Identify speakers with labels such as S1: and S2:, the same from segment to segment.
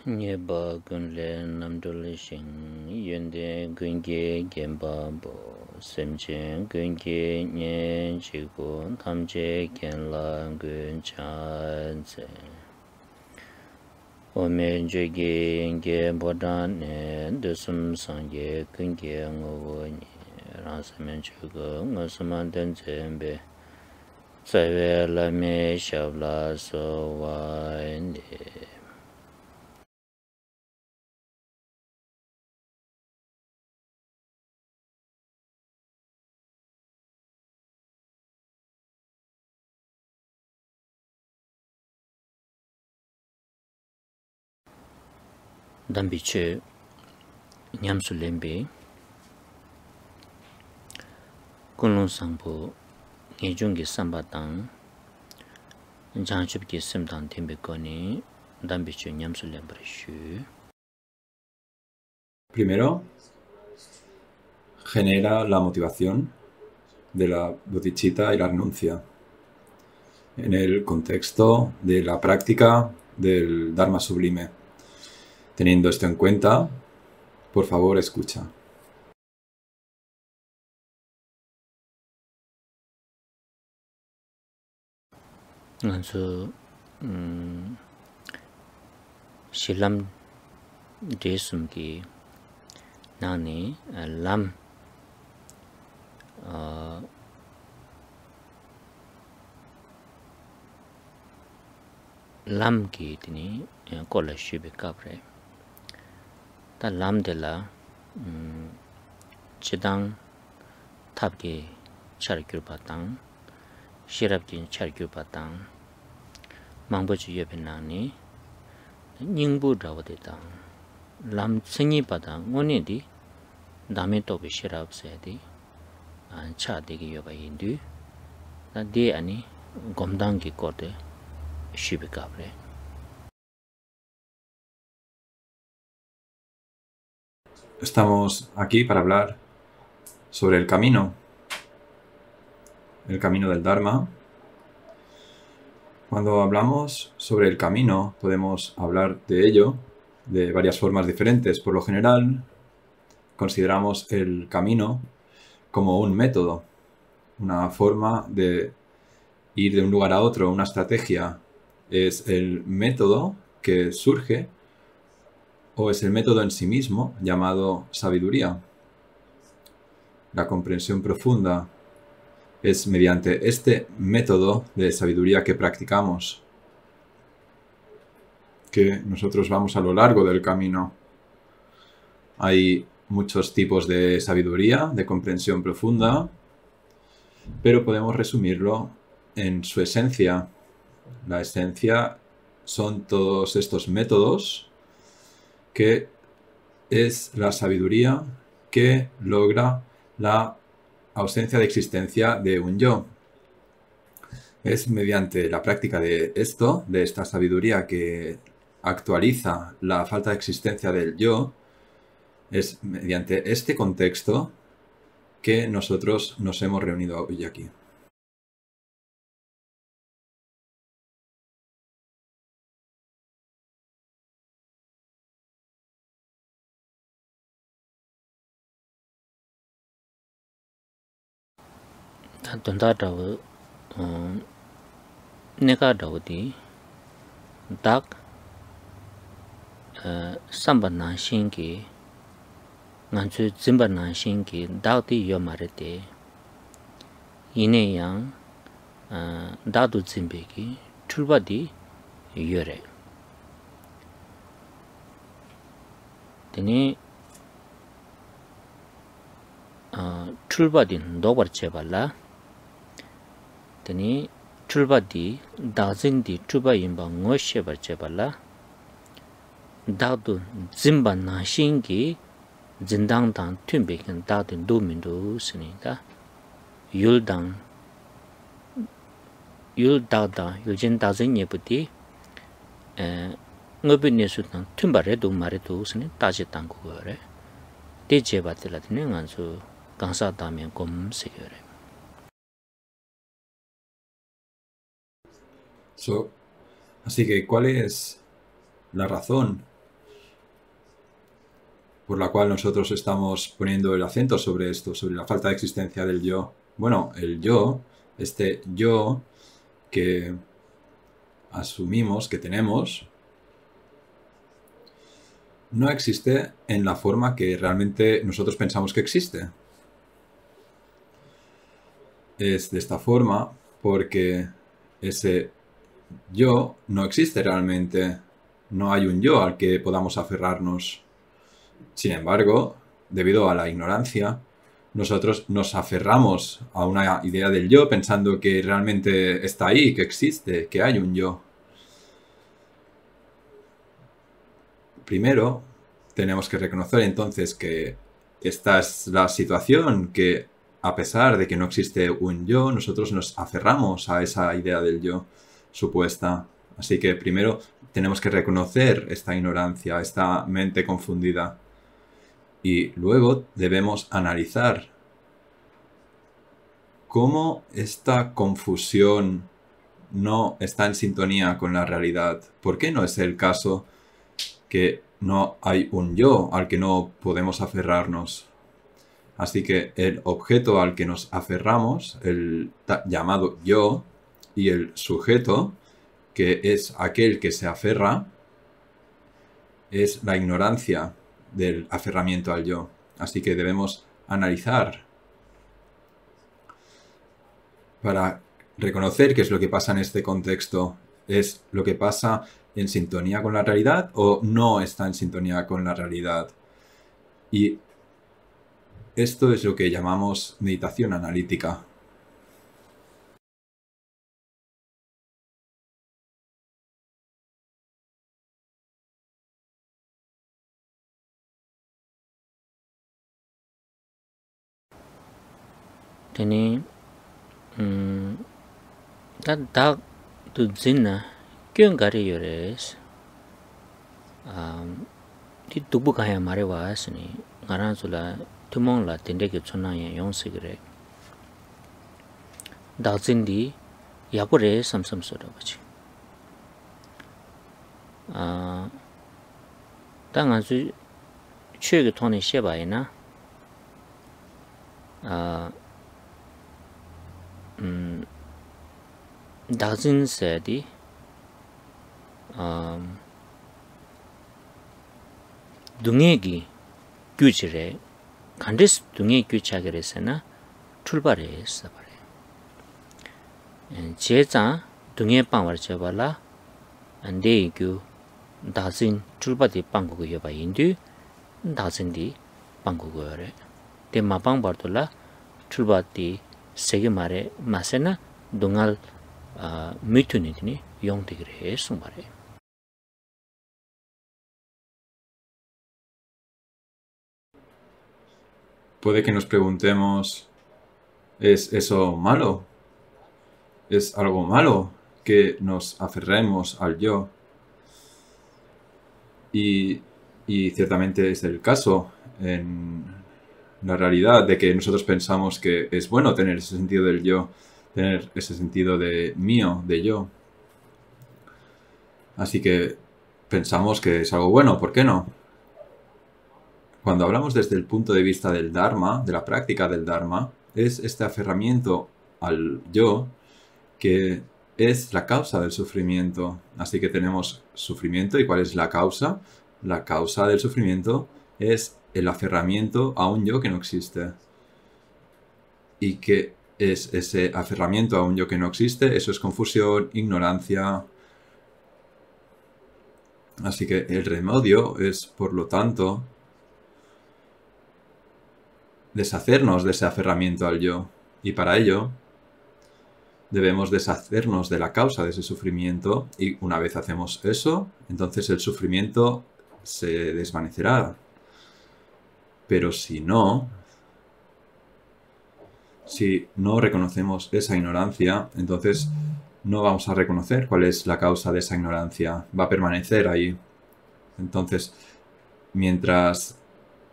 S1: Nyeba gunle namdole shing yunde gunge genpa bo semchen gunge nyen chigbo tamche genla gun chanze ome joge nge bodan ne dusum sangye gunge ngogo nye ransamen chugo ngosuman denzembe tsawe lame shabla so wa ende dambiche nyamsu lembe kunlong sangpo ngejungi sambatang janchubki simtang tembe koni dambiche nyamsu lembre shu.
S2: Primero, genera la motivación de la bodhicitta y la renuncia en el contexto de la práctica del Dharma sublime. Teniendo esto en cuenta, por favor, escucha.
S1: Ngansu shilam desumki nani lam lam ki tini kola shubi kapre ta lam de la chidang tabki char gyurpatang shirabki char gyurpatang mangbochi yobe nani nyingbu rawade tang lam tsengi patang ngoni di dame tobe shirab sayadi cha degi yoba yindu ta di ani gomdang ki kode shubi kapre.
S2: Estamos aquí para hablar sobre el camino del Dharma. Cuando hablamos sobre el camino, podemos hablar de ello de varias formas diferentes. Por lo general, consideramos el camino como un método, una forma de ir de un lugar a otro, una estrategia. Es el método que surge o es el método en sí mismo llamado sabiduría. La comprensión profunda es mediante este método de sabiduría que practicamos, que nosotros vamos a lo largo del camino. Hay muchos tipos de sabiduría, de comprensión profunda, pero podemos resumirlo en su esencia. La esencia son todos estos métodos que es la sabiduría que logra la ausencia de existencia de un yo. Es mediante la práctica de esto, de esta sabiduría que actualiza la falta de existencia del yo, es mediante este contexto que nosotros nos hemos reunido hoy aquí.
S1: Tanda dawa neka dawa di dak samba nanshin ki nganchu zimba nanshin ki dak di yo marite ine yang dak du zimbe ki chulba di yore teni chulba di ndobar chebala teni chulba di dakzin di chulba yinba ngo shebar chebala dakdu zimba nanshin ki zindang dang tunbe kin dakdu ndu mindu sini da yul dang yul dakdang yul jin dakzin yebu di ngobi nesu dang tunba redu maridu sini taji dang kukore di jeba tila dine ngansu gangsa damian gom sikore.
S2: Así que, ¿cuál es la razón por la cual nosotros estamos poniendo el acento sobre esto, sobre la falta de existencia del yo. Bueno, el yo, este yo que asumimos que tenemos, no existe en la forma que realmente nosotros pensamos que existe. Es de esta forma porque ese yo no existe realmente. No hay un yo al que podamos aferrarnos. Sin embargo, debido a la ignorancia, nosotros nos aferramos a una idea del yo pensando que realmente está ahí, que existe, que hay un yo. Primero, tenemos que reconocer entonces que esta es la situación, que a pesar de que no existe un yo, nosotros nos aferramos a esa idea del yo supuesta. Así que primero tenemos que reconocer esta ignorancia, esta mente confundida. Y luego debemos analizar cómo esta confusión no está en sintonía con la realidad. ¿Por qué no es el caso que no hay un yo al que no podemos aferrarnos? Así que el objeto al que nos aferramos, el llamado yo, y el sujeto, que es aquel que se aferra, es la ignorancia del aferramiento al yo. Así que debemos analizar para reconocer qué es lo que pasa en este contexto. ¿Es lo que pasa en sintonía con la realidad o no está en sintonía con la realidad? Y esto es lo que llamamos meditación analítica.
S1: Teni 다 진나 kyungari yores di dubu kaya mare waasini ngaran zula tumong la tindeke chuna ya yongsi gire dazin di yakure samsam soda bachi da nga zu chue ge toni sheba ina dazin se di 둥에기 규지래 간디스 둥에 규차게래서나 출발했어 버려. 제자 둥에 빵을 잡아라 안데이규 다진 출발이 빵고고 여바 인디 다진디 빵고고래. 대마빵 버돌라 출발이 세게 말에 마세나 동알 미투니니 용되기래 했어 말해.
S2: Puede que nos preguntemos, ¿es eso malo? ¿Es algo malo que nos aferremos al yo? Y ciertamente es el caso en la realidad de que nosotros pensamos que es bueno tener ese sentido del yo, tener ese sentido de mío, de yo. Así que pensamos que es algo bueno, ¿por qué no? Cuando hablamos desde el punto de vista del Dharma, de la práctica del Dharma, es este aferramiento al yo que es la causa del sufrimiento. Así que tenemos sufrimiento. ¿Y cuál es la causa? La causa del sufrimiento es el aferramiento a un yo que no existe. ¿Y qué es ese aferramiento a un yo que no existe? Eso es confusión, ignorancia. Así que el remedio es, por lo tanto, deshacernos de ese aferramiento al yo. Y para ello debemos deshacernos de la causa de ese sufrimiento y una vez hacemos eso, entonces el sufrimiento se desvanecerá. Pero si no reconocemos esa ignorancia, entonces no vamos a reconocer cuál es la causa de esa ignorancia. Va a permanecer ahí. Entonces, mientras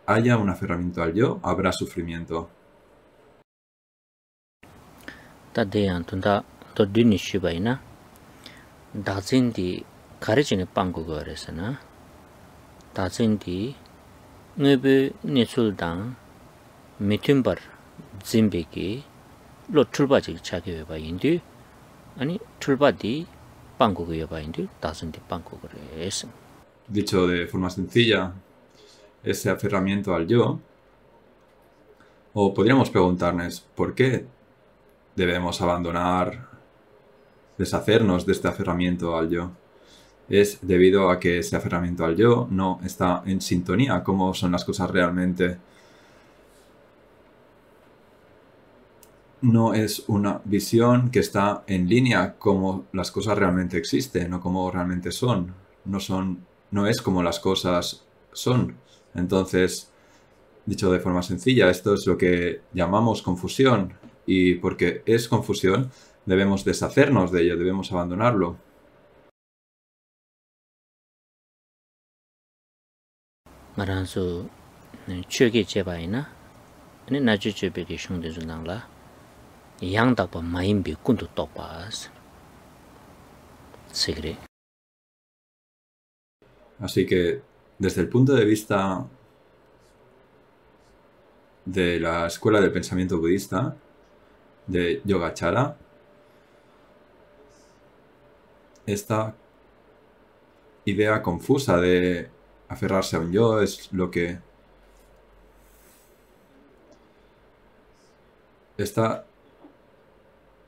S2: haya un aferramiento al yo, habrá sufrimiento.
S1: Tadeyan tunda todini shibaina dazindi karechine pangu goresana dazindi Ngebe Nitsuldang Mitumbar Zimbeki Lo Tulbaji Chaki by Indu, Ani Tulbadi Banco by Indu, doesn't the Banco es.
S2: Dicho de forma sencilla, ese aferramiento al yo, o podríamos preguntarnos por qué debemos abandonar, deshacernos de este aferramiento al yo. Es debido a que ese aferramiento al yo no está en sintonía como son las cosas realmente. No es una visión que está en línea como las cosas realmente existen o como realmente son. No es como las cosas son. Entonces, dicho de forma sencilla, esto es lo que llamamos confusión. Y porque es confusión, debemos deshacernos de ello, debemos abandonarlo.
S1: Maransu Chugi Chebaina, and Naju Chubeki Shung de Zunangla, Yang Dapa Maimbi Kuntu Topas. Segre.
S2: Así que, desde el punto de vista de la escuela del pensamiento budista, de Yogacara, esta idea confusa de aferrarse a un yo es lo que está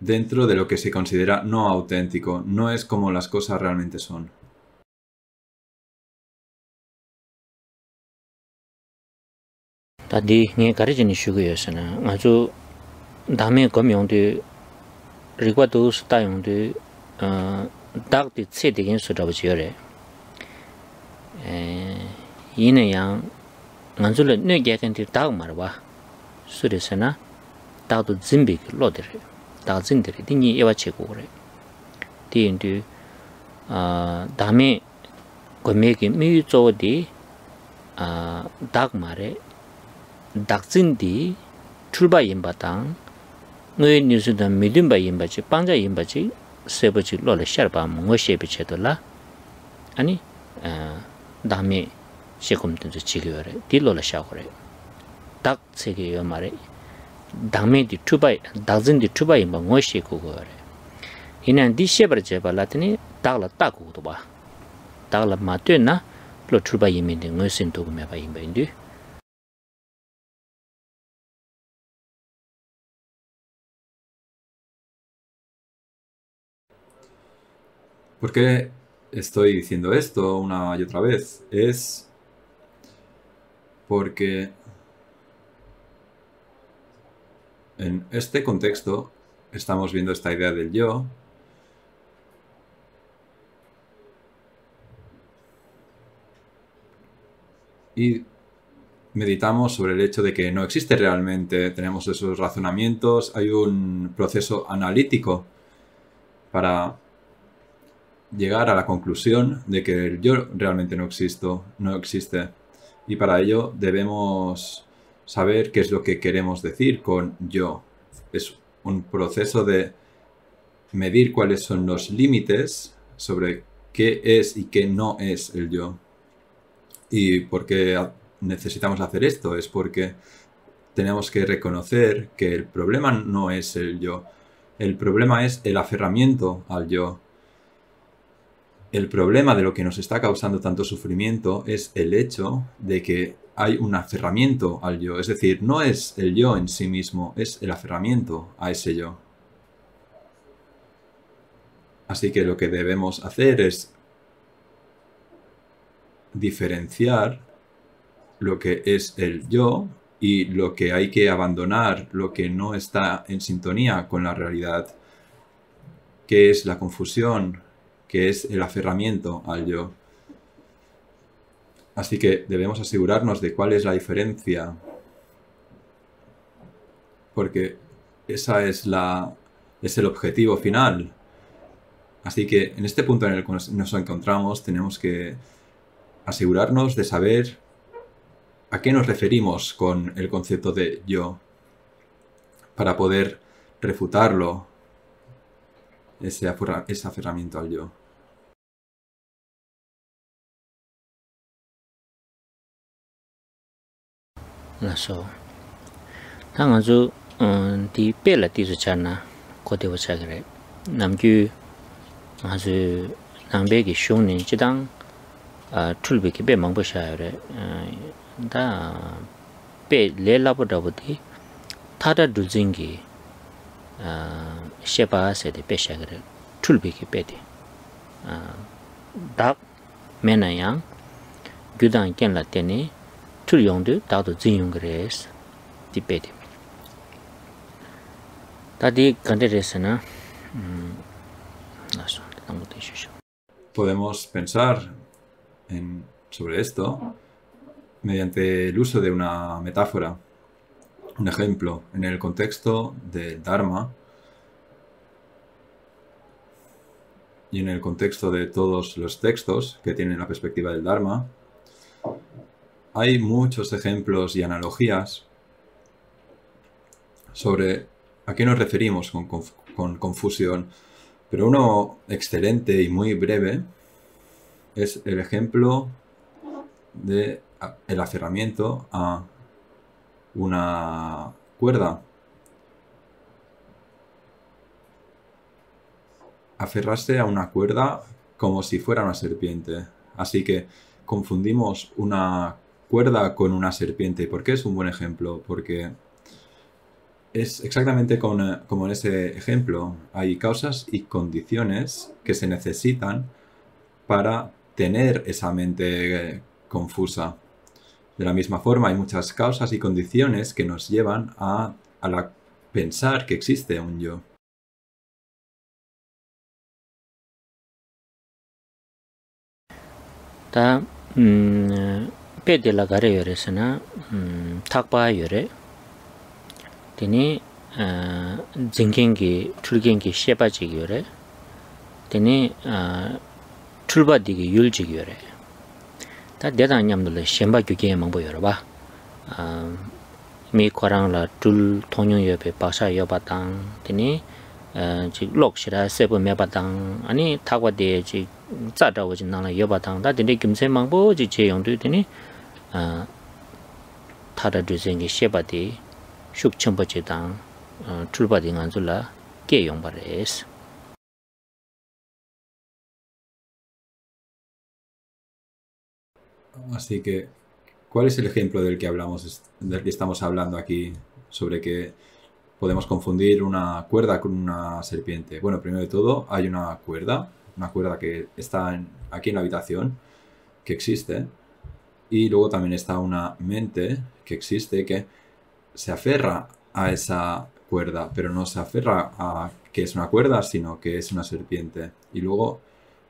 S2: dentro de lo que se considera no auténtico, no es como las cosas realmente son.
S1: Tadi nge karijini shuguyosana, ngazu dame komyongdu rigwadus tayongdu dagdi tsedigin sudabajiyore. Yine yang nganzula nyo gyakanti dag marwa surisana dagdu zimbik lodire, dag zindire, di nyi ewa chegore. Di yindu dame komyegi miyu zogo di dag mare dakzindi 출바 임바당 너의 뉴스다 믿음바 임바지 빵자 임바지 세버지 로레 샤르바 뭐셰비 체돌라 아니 다음에 시금든지 지겨래 딜로라 샤고래 딱 세계요 말에 다음에디 투바이 dakzindi 투바 임바 뭐셰 고거래 이난 디셰버 제발라더니 딱라 딱고도 봐 딱라 마트나 로 투바 임인데 뭐신 도구메 바 임바인데
S2: ¿Por qué estoy diciendo esto una y otra vez? Es porque en este contexto estamos viendo esta idea del yo y meditamos sobre el hecho de que no existe realmente, tenemos esos razonamientos, hay un proceso analítico para llegar a la conclusión de que el yo realmente no existe. Y para ello debemos saber qué es lo que queremos decir con yo. Es un proceso de medir cuáles son los límites sobre qué es y qué no es el yo. ¿Y por qué necesitamos hacer esto? Es porque tenemos que reconocer que el problema no es el yo. El problema es el aferramiento al yo. El problema de lo que nos está causando tanto sufrimiento es el hecho de que hay un aferramiento al yo. Es decir, no es el yo en sí mismo, es el aferramiento a ese yo. Así que lo que debemos hacer es diferenciar lo que es el yo y lo que hay que abandonar, lo que no está en sintonía con la realidad, que es la confusión, que es el aferramiento al yo. Así que debemos asegurarnos de cuál es la diferencia, porque esa es el objetivo final. Así que en este punto en el que nos encontramos tenemos que asegurarnos de saber a qué nos referimos con el concepto de yo, para poder refutarlo, ese aferramiento al yo.
S1: so tang azu di pela ti su chana ko de wacha gre namgyu azu nambe gi shungni chidang tulbe ki be mangbo sha re da pe le la bo da bo di thada dujingi shepa se de pe sha gre tulbe ki pe de dak menayang gyudang ken la teni tul yongdu dadu jin yong gres di pe de tadi kande resena naso tango de shusho.
S2: Podemos pensar sobre esto mediante el uso de una metáfora, un ejemplo, en el contexto del Dharma y en el contexto de todos los textos que tienen la perspectiva del Dharma. Hay muchos ejemplos y analogías sobre a qué nos referimos con confusión, pero uno excelente y muy breve es el ejemplo de el aferramiento a una cuerda. Aferrarse a una cuerda como si fuera una serpiente. Así que confundimos una cuerda con una serpiente. ¿Por qué es un buen ejemplo? Porque es exactamente como en ese ejemplo. Hay causas y condiciones que se necesitan para tener esa mente confusa. De la misma forma, hay muchas causas y condiciones que nos llevan a pensar que existe un yo.
S1: Ta pede la gare yore sana takpa yore teni jinggengi tulgengi shepa chigi yore teni tulba digi yul chigi yore ta dedang nyamdole shenpa gyugye mangbo yore ba mi korang la tul tongyong yobe baksa yobatang teni 직 록시라 세부 메바당 아니 타과데 직 짜다오지 나라 여바당 다데 김세망보 지 제용도 되니 타다 주생이 셰바디 슉첨버지당 출바딩 안줄라 깨용바레스.
S2: Así que, ¿cuál es el ejemplo del que estamos hablando aquí sobre que podemos confundir una cuerda con una serpiente? Bueno, primero de todo, hay una cuerda que está aquí en la habitación, que existe, y luego también está una mente que existe, que se aferra a esa cuerda, pero no se aferra a que es una cuerda, sino que es una serpiente. Y luego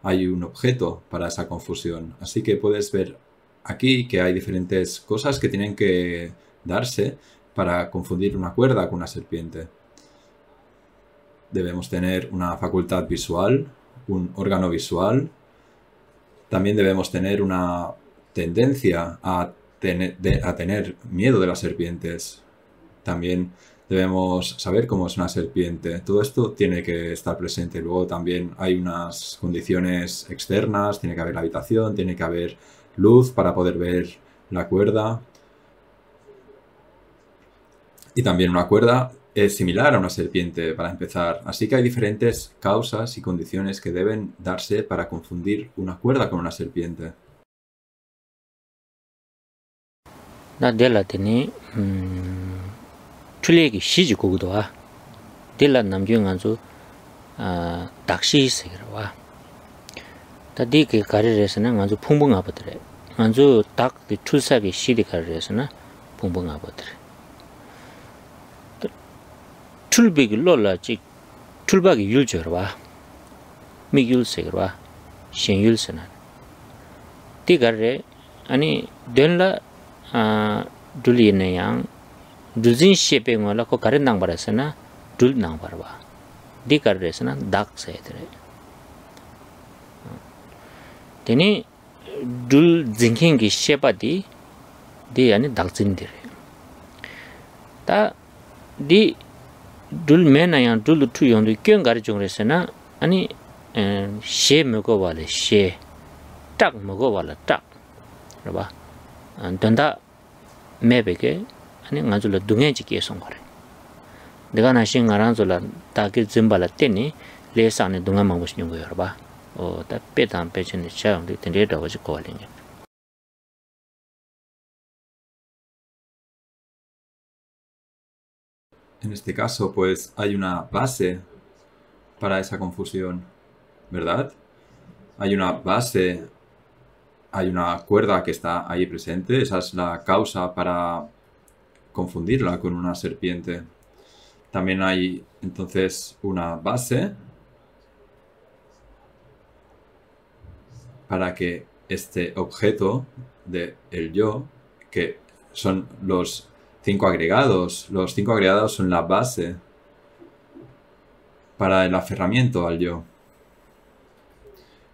S2: hay un objeto para esa confusión. Así que puedes ver aquí que hay diferentes cosas que tienen que darse para confundir una cuerda con una serpiente. Debemos tener una facultad visual, un órgano visual. También debemos tener una tendencia a tener miedo de las serpientes. También debemos saber cómo es una serpiente. Todo esto tiene que estar presente. Luego también hay unas condiciones externas. Tiene que haber la habitación, tiene que haber luz para poder ver la cuerda. Y también una cuerda es similar a una serpiente para empezar. Así que hay diferentes causas y condiciones que deben darse para confundir una cuerda con una serpiente.
S1: Dela teni tulegi shiji kogdowa dela namgyo nganzo dakshi segirwa tadi ke kariresana nganzo pungbung abadre nganzo dak di tulsagi shidi kariresana pungbung abadre tulbegi lola chik tulbagi yulchorwa mi yul segirwa shen yul sana di karre ani denla duli yang dulzin shepe ngola ko karen nang barasana dul nang barwa di karresana dak saytre teni dul zinking gi shepa di ani dak zindire ta di dul mena yang dul tu yong du kyong gar jong resana ani she mogo wale she tak mogo wala tak raba danda mebeke 아니 가지고 동해지 계속 거래 내가 나신 가란줄라 다길 짐발라 때니 레산에 동해만 보시는 거예요 봐 다 빼다 빼지는 차운데 된데다 가지 거리는
S2: En este caso, pues hay una base para esa confusión, ¿verdad? Hay una base, hay una cuerda que está ahí presente, esa es la causa para confundirla con una serpiente. También hay entonces una base para que este objeto de el yo, que son los 5 agregados son la base para el aferramiento al yo.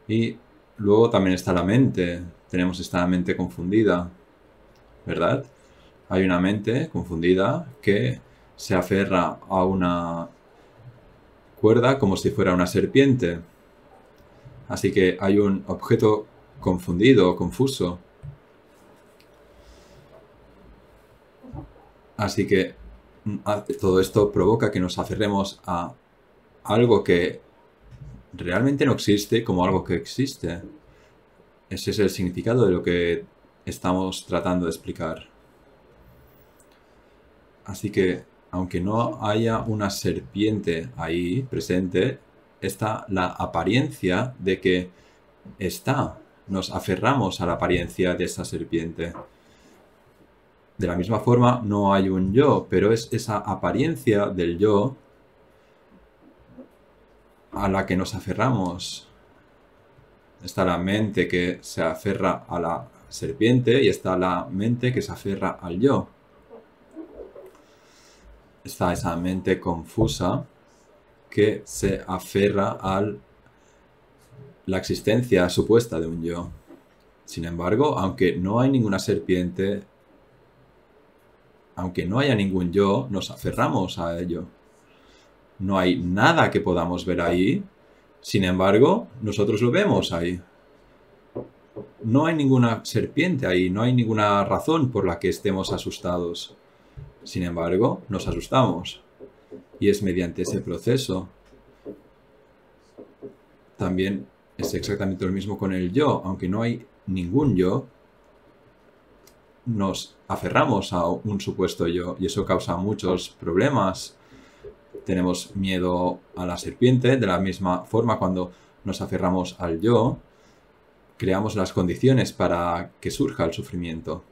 S2: Y luego también está la mente, tenemos esta mente confundida, ¿verdad? Hay una mente confundida que se aferra a una cuerda como si fuera una serpiente. Así que hay un objeto confundido, confuso. Así que todo esto provoca que nos aferremos a algo que realmente no existe como algo que existe. Ese es el significado de lo que estamos tratando de explicar. Así que, aunque no haya una serpiente ahí presente, está la apariencia de que está. Nos aferramos a la apariencia de esa serpiente. De la misma forma, no hay un yo, pero es esa apariencia del yo a la que nos aferramos. Está la mente que se aferra a la serpiente y está la mente que se aferra al yo. Está esa mente confusa que se aferra a la existencia supuesta de un yo. Sin embargo, aunque no hay ninguna serpiente, aunque no haya ningún yo, nos aferramos a ello. No hay nada que podamos ver ahí, sin embargo, nosotros lo vemos ahí. No hay ninguna serpiente ahí, no hay ninguna razón por la que estemos asustados. Sin embargo, nos asustamos. Y es mediante ese proceso. También es exactamente lo mismo con el yo. Aunque no hay ningún yo, nos aferramos a un supuesto yo. Y eso causa muchos problemas. Tenemos miedo a la serpiente. De la misma forma, cuando nos aferramos al yo, creamos las condiciones para que surja el sufrimiento.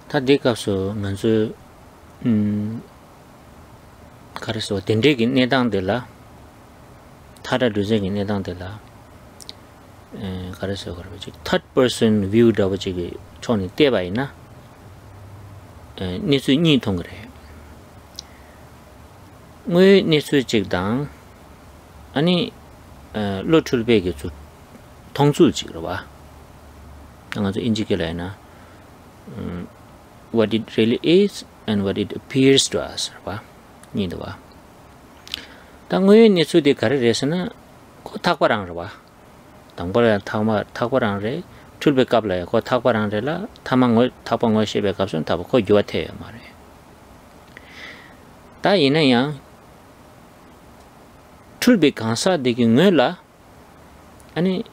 S1: 다디가서 먼저 가르쳐 된대기 내당들라 타라 루제기 내당들라 가르쳐 그러지 third person view 더버지기 촌이 떼바이나 니수 니통 그래 뭐 니수 직당 아니 로출베기 주 통술지로 봐 당아서 인지게라이나 what it really is and what it appears to us 봐 니도 봐 당고에 니수디 가르레스나 고 탁바랑 봐 당벌에 탁바랑레 출백값래 고 탁바랑레라 타망을 타방을 시백값은 다 고 요태요 말해 다 이내야 출백 강사 되기 뇌라 아니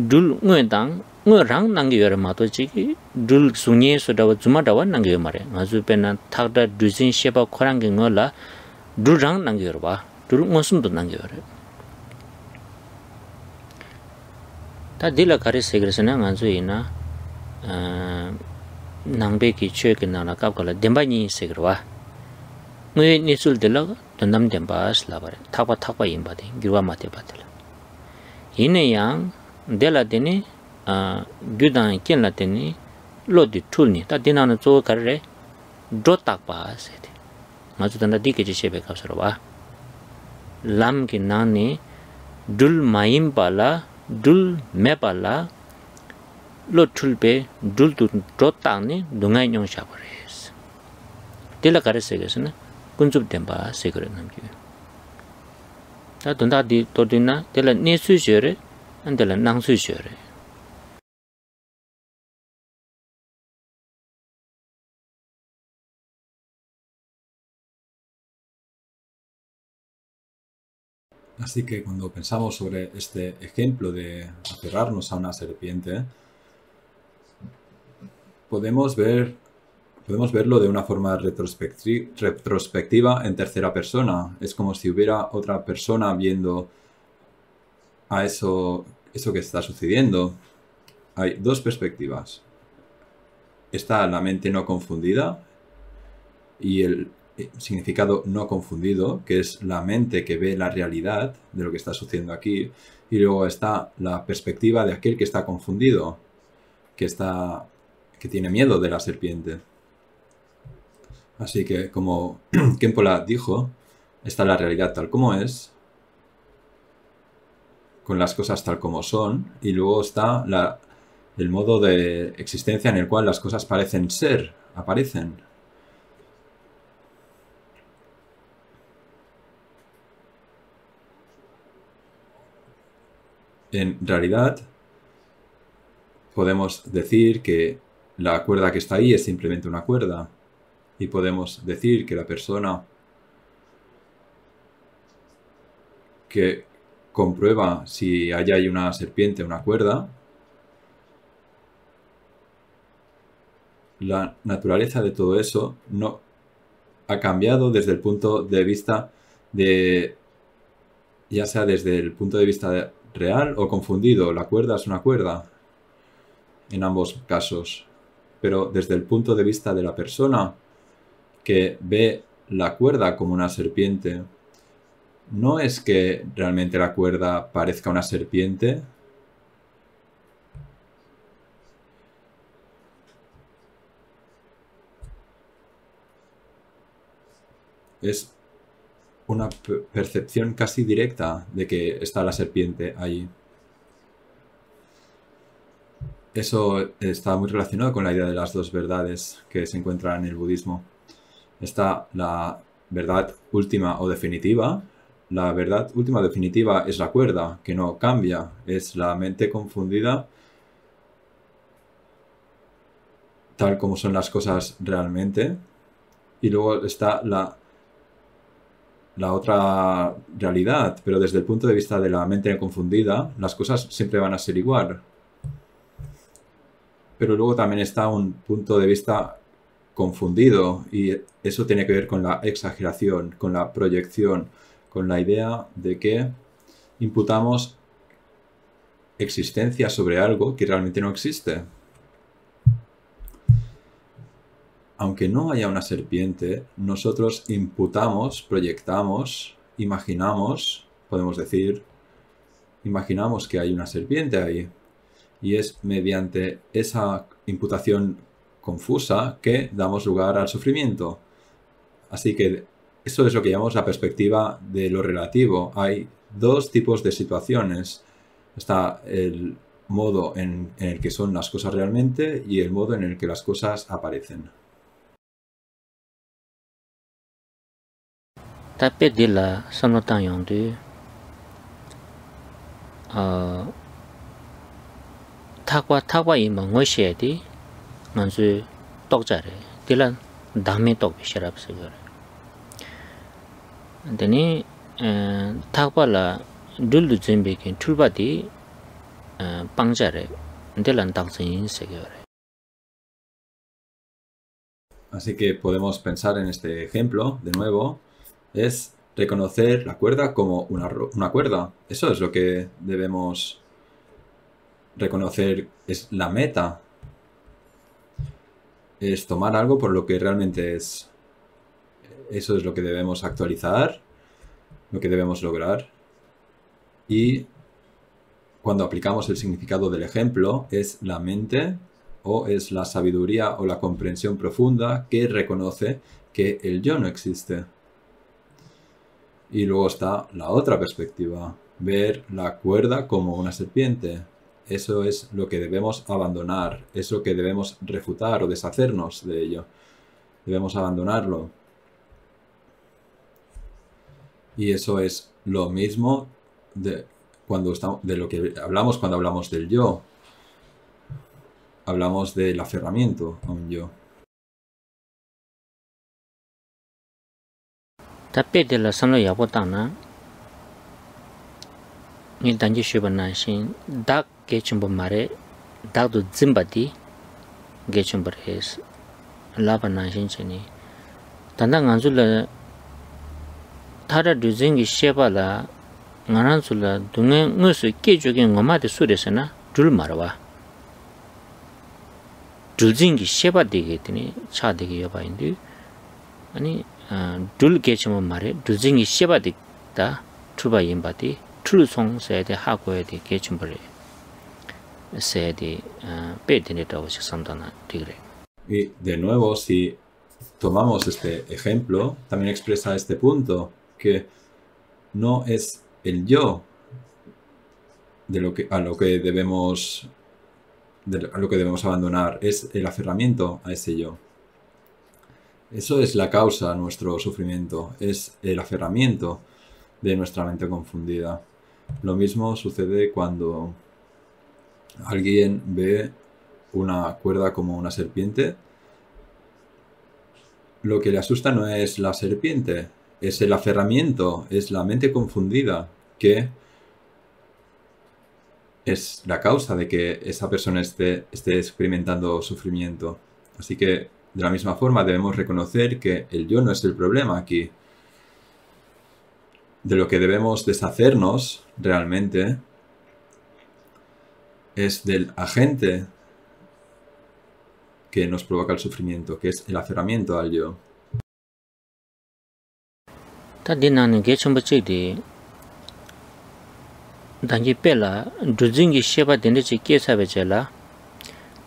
S1: 둘 뇌당 ngurang nangge yore mato chiki dul sunye sodawa zumadawa nangge mare ngazu pena thakda duzin sheba khorange ngola durang nangge yore ba dur ngosum do nangge yore ta dila kare segresana ngazu ina nangbe ki cheke nana kapkala demba ni segrwa ngwe nisul dela dondam demba asla bare thakwa imbade girwa mate batela ine yang dela deni gyudan ken la teni lo di tulni ta dinana zo karre do tak ba se de ma zu danda dike je shebe ka soro ba lam ki nani dul maim bala dul me bala lo tulbe dul du do tak ni dungai nyong sha bores de la kare se gesna kunjup dem ba se gre nam ki ta danda di to dina de la ne su jere 안들라 낭수셔래.
S2: Así que cuando pensamos sobre este ejemplo de aferrarnos a una serpiente, podemos verlo de una forma retrospectiva en tercera persona. Es como si hubiera otra persona viendo a eso que está sucediendo. Hay dos perspectivas. Está la mente no confundida y el significado no confundido, que es la mente que ve la realidad de lo que está sucediendo aquí, y luego está la perspectiva de aquel que está confundido, que tiene miedo de la serpiente. Así que, como Kempola dijo, está la realidad tal como es, con las cosas tal como son, y luego está el modo de existencia en el cual las cosas parecen ser, aparecen. En realidad, podemos decir que la cuerda que está ahí es simplemente una cuerda. Y podemos decir que la persona que comprueba si allá hay una serpiente o una cuerda, la naturaleza de todo eso no ha cambiado desde el punto de vista ya sea desde el punto de vista real o confundido. La cuerda es una cuerda en ambos casos. Pero desde el punto de vista de la persona que ve la cuerda como una serpiente, no es que realmente la cuerda parezca una serpiente, es una percepción casi directa de que está la serpiente ahí. Eso está muy relacionado con la idea de las dos verdades que se encuentran en el budismo. Está la verdad última o definitiva. La verdad última o definitiva es la cuerda, que no cambia. Es la mente confundida tal como son las cosas realmente. Y luego está la otra realidad, pero desde el punto de vista de la mente confundida, las cosas siempre van a ser igual. Pero luego también está un punto de vista confundido y eso tiene que ver con la exageración, con la proyección, con la idea de que imputamos existencia sobre algo que realmente no existe. Aunque no haya una serpiente, nosotros imputamos, proyectamos, imaginamos, podemos decir, imaginamos que hay una serpiente ahí. Y es mediante esa imputación confusa que damos lugar al sufrimiento. Así que eso es lo que llamamos la perspectiva de lo relativo. Hay dos tipos de situaciones. Está el modo en el que son las cosas realmente y el modo en el que las cosas aparecen.
S1: Tapi dila sanotang yang tu thakwa ima ngoshe di nganzu tokjare dila dame tokbe sharap sigare. Deni thakwa la dulu zimbe kin tulba di pangjare dila dangzin sigare.
S2: Así que podemos pensar en este ejemplo, de nuevo, es reconocer la cuerda como una cuerda. Eso es lo que debemos reconocer, es la meta. Es tomar algo por lo que realmente es. Eso es lo que debemos actualizar, lo que debemos lograr. Y cuando aplicamos el significado del ejemplo, es la mente o es la sabiduría o la comprensión profunda que reconoce que el yo no existe. Y luego está la otra perspectiva, ver la cuerda como una serpiente. Eso es lo que debemos abandonar, es lo que debemos refutar o deshacernos de ello. Debemos abandonarlo. Y eso es lo mismo de lo que hablamos cuando hablamos del yo. Hablamos del aferramiento a un yo.
S1: Tapi de la sanlo yabo tangna ni danji shubha nashin dak gechumbo mare dak du zimbadi gechumbo res laba nashin chani tanda nganzu la thara du zingi sheba la ngananzu la dunga ngusu kechoge ngoma de suresa na dul marwa dul zingi sheba dege tini cha dege yoba indi ani dul gechumbo mare dul zingi sheba dikta truba yimbadi trusong sayade hagoyade gechumbo sayade pedine tawashi samdana digre.
S2: Y de nuevo, si tomamos este ejemplo, también expresa este punto, que no es el yo a lo que debemos abandonar, es el aferramiento a ese yo. Eso es la causa de nuestro sufrimiento, es el aferramiento de nuestra mente confundida. Lo mismo sucede cuando alguien ve una cuerda como una serpiente. Lo que le asusta no es la serpiente, es el aferramiento, es la mente confundida, que es la causa de que esa persona esté experimentando sufrimiento. Así que, de la misma forma, debemos reconocer que el yo no es el problema aquí. De lo que debemos deshacernos realmente es del agente que nos provoca el sufrimiento, que es el aferramiento al yo.
S1: Danji pela duzingi sheba dende chi kesabe chela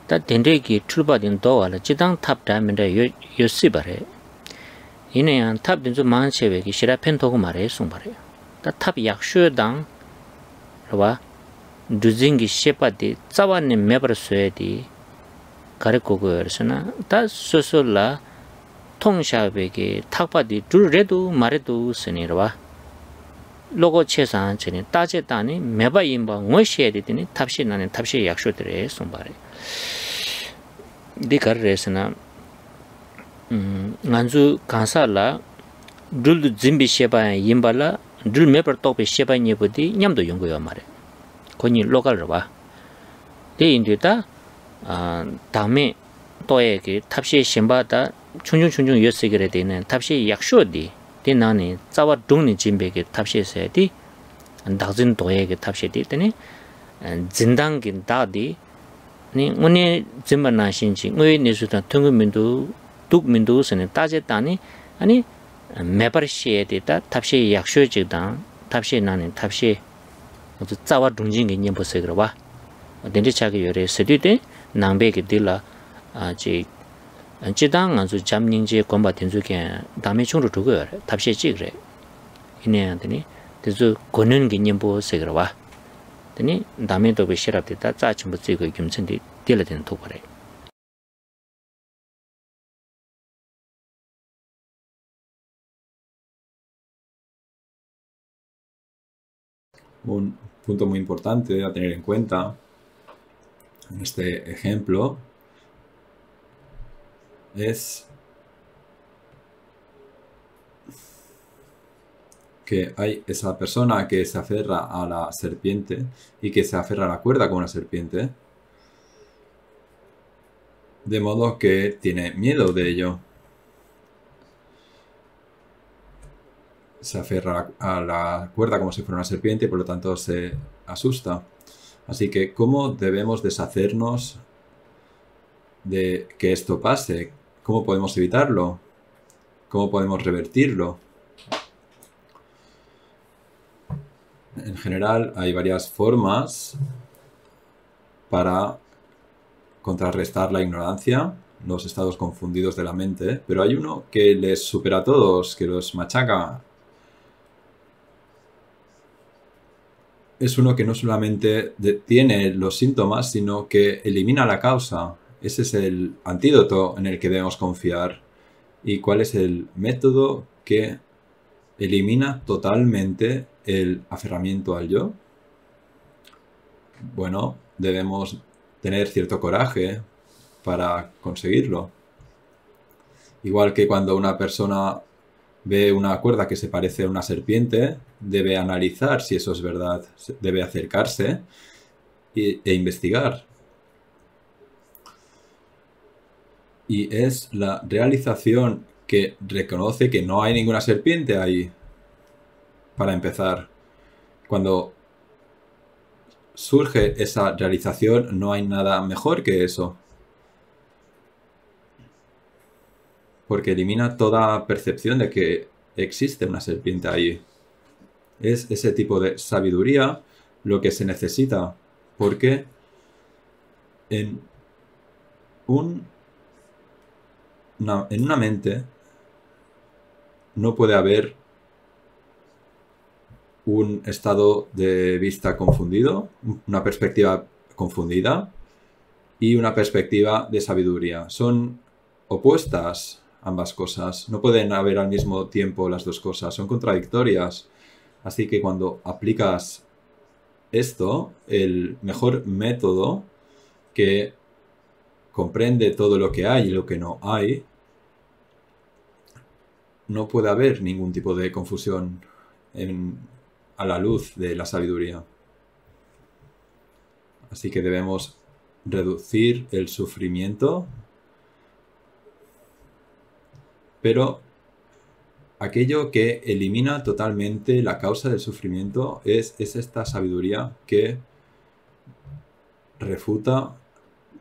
S1: ta dende ki tulba din do wala jidang tap da menda yo sibare ine yan tap din zu man chebe ki shira pen to ko mare sung bare ta tap yak shu dang roba duzingi sheba di zawa ne mebar soe di kare ko go yersana ta sosola tong shabe ki takpa di dul redu mare du seni roba 로고 체산 전에 따제다니 매바 임바 뭐셔야 되더니 탑시 나는 탑시 약속들에 송바래 디가르레스나 난주 간사라 둘 짐비 셰바 임발라 둘 매버 토베 셰바 니부디 냠도 연구요 말해 거니 로컬로 봐 데인데다 다음에 또에게 탑시 심바다 충충충충 여세게 되는 탑시 약속디 나니 자와 동니 진베게 탑시에서디 다진 도에게 탑시디 때니 진당긴 다디 니 오늘 진만나신지 왜 내수다 통금민도 뚝민도스는 따졌다니 아니 매버시에 됐다 탑시 약속지다 탑시 나는 탑시 어디 자와 동진게 님보세 그러봐 덴디차게 요래 세디데 남베게 딜라 아지 지당 아주 잠닝제 권바 된주게 담에 총으로 두고 답시 찍으래 이내한테니 대주 권는 개념보 세그러와 되니 담에 도 비시랍됐다 짜침부 찍고 김천디 딜러된 도거래
S2: Un punto muy importante a tener en cuenta en este ejemplo es que hay esa persona que se aferra a la serpiente y que se aferra a la cuerda como una serpiente, de modo que tiene miedo de ello. Se aferra a la cuerda como si fuera una serpiente y por lo tanto se asusta. Así que, ¿cómo debemos deshacernos de que esto pase? ¿Cómo podemos evitarlo? ¿Cómo podemos revertirlo? En general hay varias formas para contrarrestar la ignorancia, los estados confundidos de la mente, pero hay uno que les supera a todos, que los machaca. Es uno que no solamente detiene los síntomas, sino que elimina la causa. Ese es el antídoto en el que debemos confiar. ¿Y cuál es el método que elimina totalmente el aferramiento al yo? bueno, debemos tener cierto coraje para conseguirlo. Igual que cuando una persona ve una cuerda que se parece a una serpiente, debe analizar si eso es verdad, debe acercarse e investigar. Y es la realización que reconoce que no hay ninguna serpiente ahí, para empezar. Cuando surge esa realización, no hay nada mejor que eso. Porque elimina toda percepción de que existe una serpiente ahí. Es ese tipo de sabiduría lo que se necesita, porque en una mente no puede haber un estado de vista confundido, una perspectiva confundida y una perspectiva de sabiduría. Son opuestas ambas cosas. No pueden haber al mismo tiempo las dos cosas. Son contradictorias. Así que cuando aplicas esto, el mejor método que comprende todo lo que hay y lo que no hay, no puede haber ningún tipo de confusión a la luz de la sabiduría. Así que debemos reducir el sufrimiento, pero aquello que elimina totalmente la causa del sufrimiento es esta sabiduría que refuta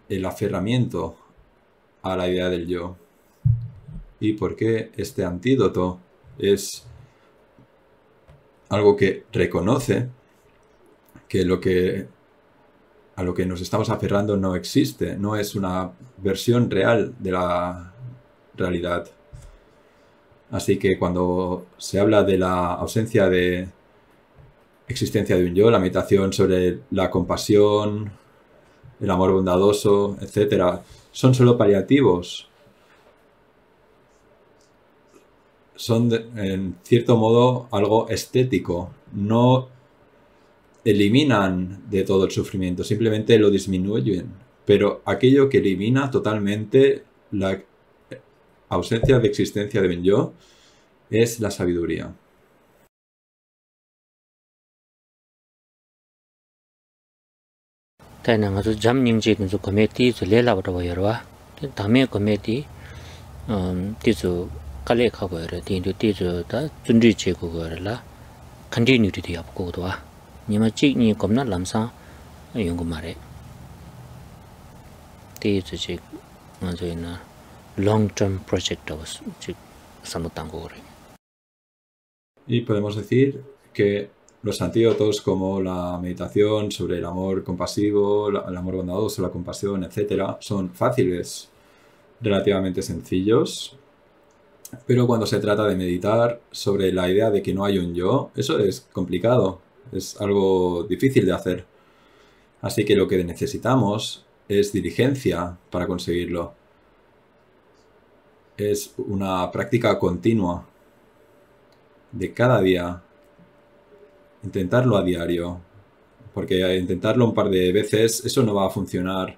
S2: el aferramiento a la idea del yo. Y porque este antídoto es algo que reconoce que a lo que nos estamos aferrando no existe, no es una versión real de la realidad. Así que cuando se habla de la ausencia de existencia de un yo, la meditación sobre la compasión, el amor bondadoso, etc., son solo paliativos. Son, en cierto modo, algo estético. No eliminan de todo el sufrimiento, simplemente lo disminuyen. Pero aquello que elimina totalmente la ausencia de existencia de un yo es la sabiduría.
S1: long-term project
S2: y podemos decir que los antídotos como la meditación sobre el amor compasivo, el amor bondadoso, la compasión, etc., son fáciles, relativamente sencillos, pero cuando se trata de meditar sobre la idea de que no hay un yo, eso es complicado, es algo difícil de hacer. Así que lo que necesitamos es diligencia para conseguirlo. Es una práctica continua de cada día, intentarlo a diario, porque intentarlo un par de veces, eso no va a funcionar.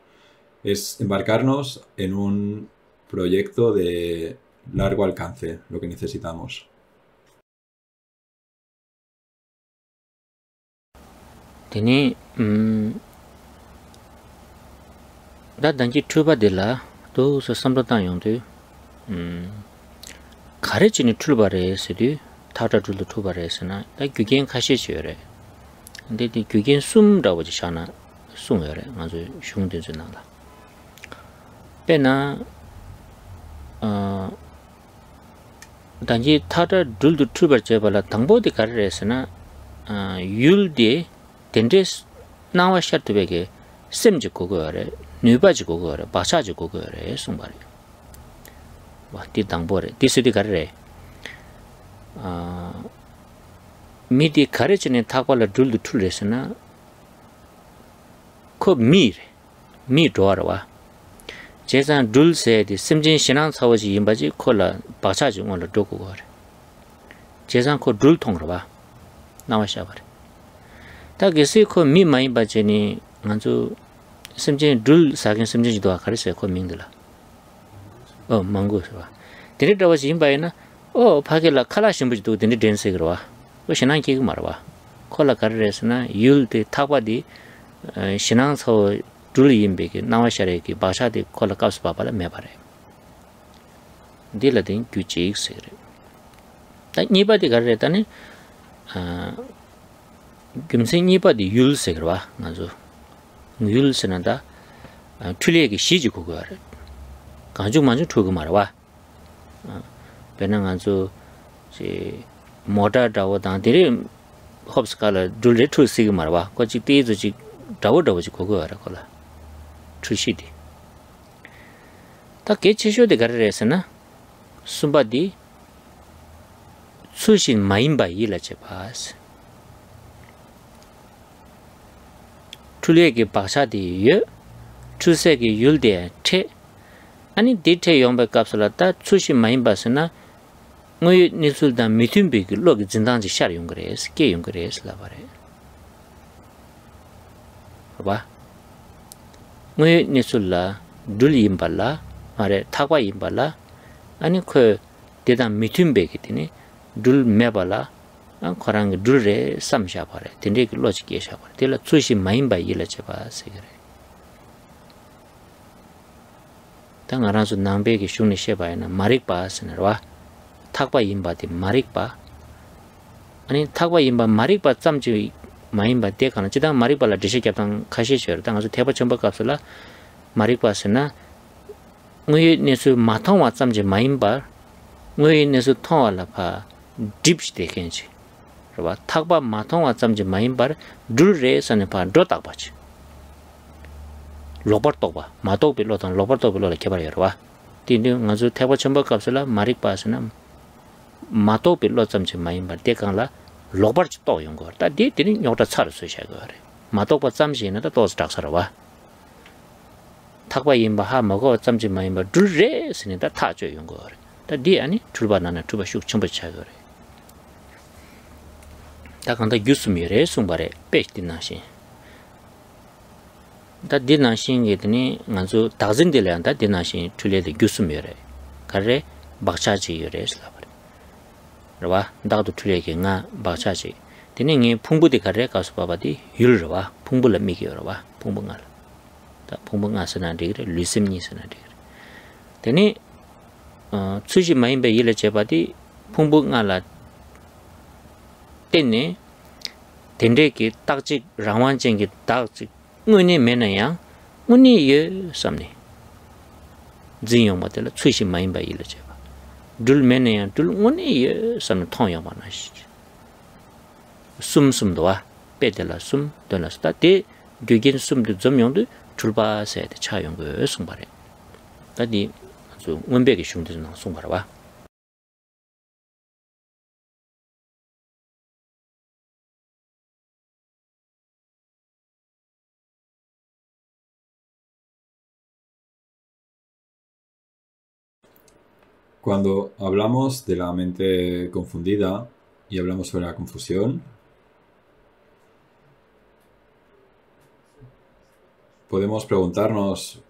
S2: Es embarcarnos en un proyecto de largo alcance, lo que necesitamos.
S1: Teni, da danji truba de la, to so samratan yongdu, 가르치는 출발해서도 타다들도 출발해서나 다 규견 가시지요래. 근데 이 규견 숨라고 지잖아. 숨어래. 아주 흉되지 나라. 배나 단지 타다들도 출발해발라 당보디 가르해서나 율디 덴데스 나와 샤트베게 셈지 고거래. 뉘바지 고거래. 바샤지 고거래. 숨발이. 디 당보래 디스디 가르래 미디 가르치는 타과를 둘도 틀레스나 그 미 도와라 제산 둘세디 심진 신앙 사워지 임바지 콜라 바차지 원을 도고 거래 제산 그 둘통으로 봐 나와샤 버려 다게스 그 미 많이 바지니 nganzu semje dul sagen semje do akharise ko mingdela mango swa tene dawasi imbayna phagela khala shimbuji do tene dance gerwa o shinang ki marwa kola karresna yulde thapadi shinang so dul imbe ki nawashare ki basha de kola kaps babala mebare dila den kyuchi sere ta nibadi garre tane 금생 니바디 율색으로와 나죠 율스는다 틀리게 시지 그거를 가죽 만주 두고 말아와 배는 아주 제 모터 다워 단들이 홉스칼라 둘레 투시고 말아와 거기 때지 다워다워지 그거 알아 걸라 투시디 다 개치쇼데 가르레스나 숨바디 수신 마인바 일라체 바스 tulege basha di ye chuse ge yulde the ani dithe yomba kapsula ta chushi maimbasna ngoy nisulda mitumbe ge log jindang ji shar yongres ke yongres la bare ba ngoy nisulla dul yimbala mare thagwa yimbala ani ko dedan mitumbe ge tini dul mebala 거랑 둘레 삼샤 버래. 근데 그 로직이 샤 버래. 될 추시 마인바 일레체 바세 그래. 당 알아서 남베기 슈니 셰바이나 마릭바스나와 탁바 임바디 마릭바 아니 탁바 임바 마릭바 짬지 마인바 데카나 지당 마릭바라 디시캡당 카시셔 당 아주 대바 전부 값을라 마릭바스나 의 네수 마통와 짬지 마인바 의 네수 통알라파 딥스 데켄지 봐 탁바 마통와 짬지 마인바 둘레선에 봐 도탁바치 로버토 봐 마토 빌로던 로버토 빌로라 개발이여 봐 띠니 아주 대바 전부 값을라 마릭바스나 마토 빌로 짬지 마인바 데칸라 로버츠 또 용거 다 디디니 요다 차르 수샤 거래 마토 바 짬지는 또 스탁서라 봐 탁바 임바 하 먹어 짬지 마인바 둘레선에 다 타줘 용거 다 디 아니 출바나나 투바 슉 첨부 차 거래 다 간다 유스미레 숨바레 백디나시 다 디나싱게드니 간주 다진딜란다 디나시 출레데 유스미레 가레 박차지 요레슬라바레 라와 다도 출레게 nga 박차지 디닝이 풍부디 가레 가서 봐바디 율르와 풍부를 미기요라와 풍부가 다 풍부가스나디레 리심니스나디레 데니 추지 마인베 일레 제바디 풍부가라 때네 덴데기 딱지 라완쟁기 딱지 은이 매나야 은이 예 삼네 진용 모델 추시 마인바 일레 제바 둘 매나야 둘 은이 예 삼 통용 만나시 숨숨도와 빼들라 숨 돌라스다 데 교긴 숨도 점용도 출바세 차용 거 승발해 다디 좀 원백이 슝드는 송바라와
S2: Cuando hablamos de la mente confundida y hablamos sobre la confusión, podemos preguntarnos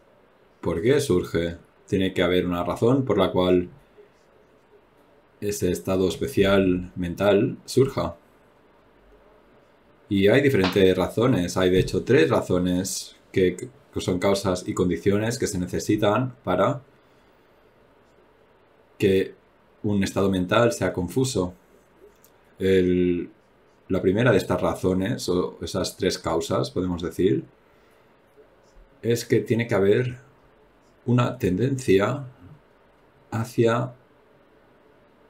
S2: por qué surge. Tiene que haber una razón por la cual ese estado especial mental surja. Y hay diferentes razones. Hay de hecho 3 razones que son causas y condiciones que se necesitan para que un estado mental sea confuso. La primera de estas razones, o esas 3 causas, podemos decir, es que tiene que haber una tendencia hacia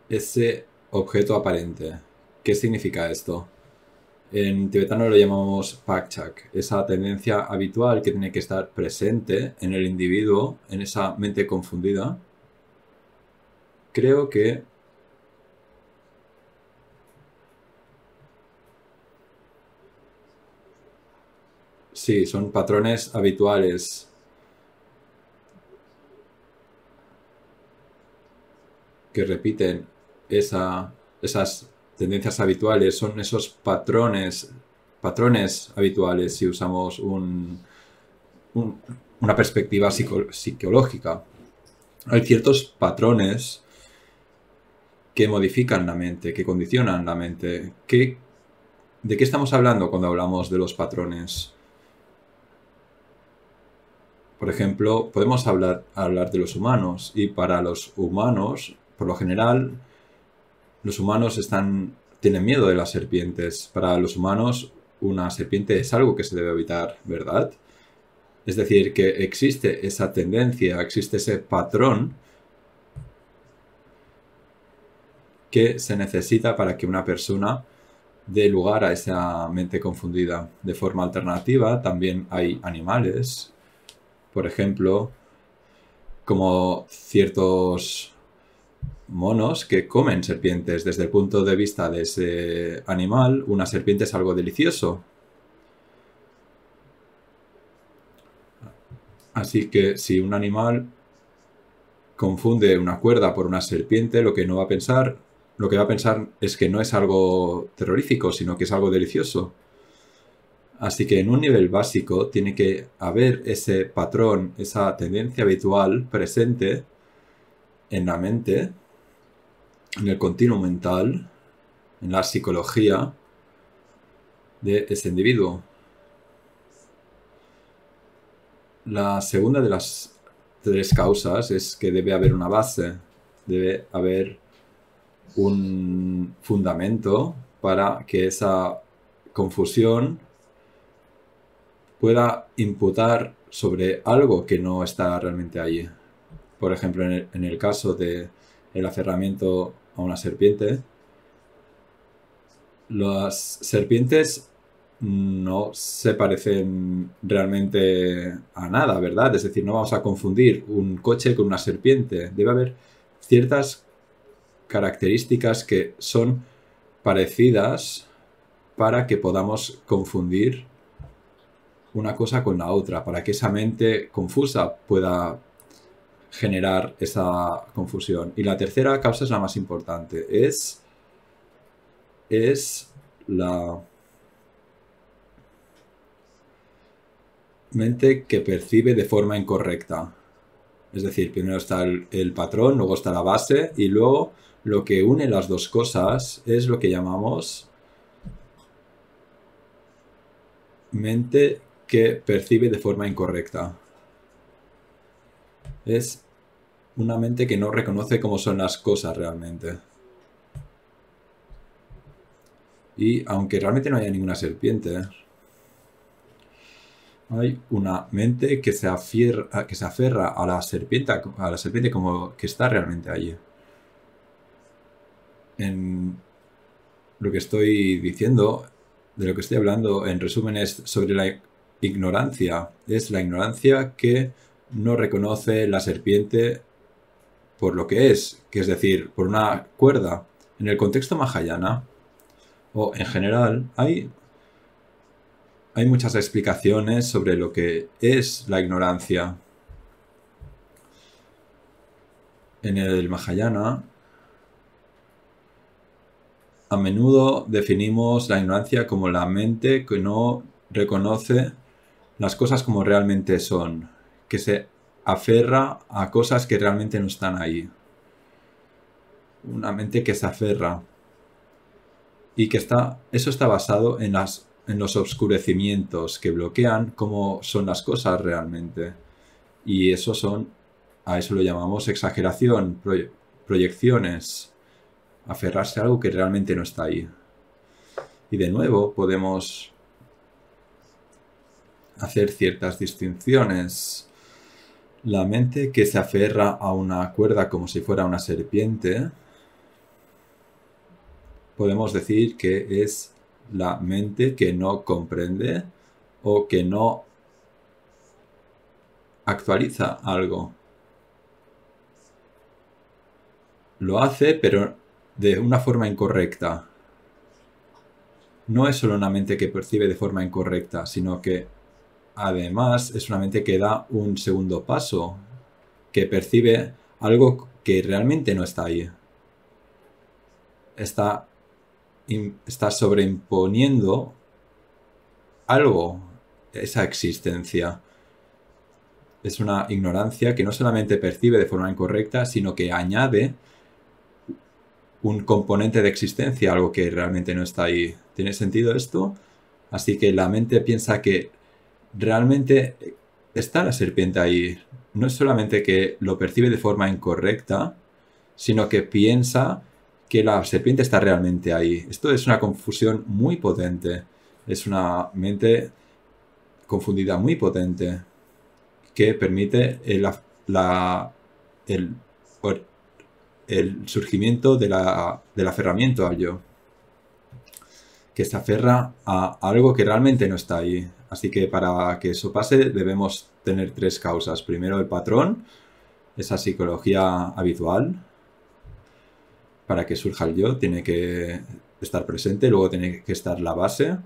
S2: ese objeto aparente. ¿Qué significa esto? En tibetano lo llamamos pakchak, esa tendencia habitual que tiene que estar presente en el individuo, en esa mente confundida. Creo que sí, son patrones habituales que repiten esas tendencias habituales, son esos patrones patrones habituales si usamos una perspectiva psicológica. Hay ciertos patrones que modifican la mente, que condicionan la mente. ¿De qué estamos hablando cuando hablamos de los patrones? Por ejemplo, podemos hablar de los humanos, y para los humanos, por lo general, los humanos tienen miedo de las serpientes. Para los humanos, una serpiente es algo que se debe evitar, ¿verdad? Es decir, que existe esa tendencia, existe ese patrón que se necesita para que una persona dé lugar a esa mente confundida. De forma alternativa, también hay animales, por ejemplo, como ciertos monos que comen serpientes. Desde el punto de vista de ese animal, una serpiente es algo delicioso. Así que si un animal confunde una cuerda por una serpiente, lo que va a pensar es que no es algo terrorífico, sino que es algo delicioso. Así que en un nivel básico tiene que haber ese patrón, esa tendencia habitual presente en la mente, en el continuum mental, en la psicología de ese individuo. La segunda de las 3 causas es que debe haber una base, debe haber un fundamento para que esa confusión pueda imputar sobre algo que no está realmente allí. Por ejemplo, en el caso del aferramiento a una serpiente, las serpientes no se parecen realmente a nada, ¿verdad? Es decir, no vamos a confundir un coche con una serpiente. Debe haber ciertas características que son parecidas para que podamos confundir una cosa con la otra, para que esa mente confusa pueda generar esa confusión. Y la tercera causa es la más importante, es la mente que percibe de forma incorrecta. Es decir, primero está el patrón, luego está la base, y luego lo que une las dos cosas es lo que llamamos mente que percibe de forma incorrecta. Es una mente que no reconoce cómo son las cosas realmente. Y aunque realmente no haya ninguna serpiente, hay una mente que se aferra a la serpiente como que está realmente allí. En lo que estoy diciendo, de lo que estoy hablando, en resumen, es sobre la ignorancia. Es la ignorancia que no reconoce la serpiente por lo que es decir, por una cuerda. En el contexto Mahayana, o en general, hay muchas explicaciones sobre lo que es la ignorancia. En el Mahayana, a menudo definimos la ignorancia como la mente que no reconoce las cosas como realmente son, que se aferra a cosas que realmente no están ahí. Una mente que se aferra. Y que eso está basado en los oscurecimientos que bloquean cómo son las cosas realmente. Y a eso lo llamamos exageración, proyecciones, aferrarse a algo que realmente no está ahí. Y de nuevo podemos hacer ciertas distinciones. La mente que se aferra a una cuerda como si fuera una serpiente, podemos decir que es la mente que no comprende o que no actualiza algo. Lo hace, pero de una forma incorrecta. No es solo una mente que percibe de forma incorrecta, sino que además es una mente que da un segundo paso, que percibe algo que realmente no está ahí. Está sobreimponiendo algo, esa existencia. Es una ignorancia que no solamente percibe de forma incorrecta, sino que añade un componente de existencia, algo que realmente no está ahí. ¿Tiene sentido esto? Así que la mente piensa que realmente está la serpiente ahí. No es solamente que lo percibe de forma incorrecta, sino que piensa que la serpiente está realmente ahí. Esto es una confusión muy potente. Es una mente confundida muy potente que permite el, el surgimiento del aferramiento al yo, que se aferra a algo que realmente no está ahí. Así que para que eso pase debemos tener tres causas. Primero el patrón, esa psicología habitual. Para que surja el yo tiene que estar presente, luego tiene que estar la base,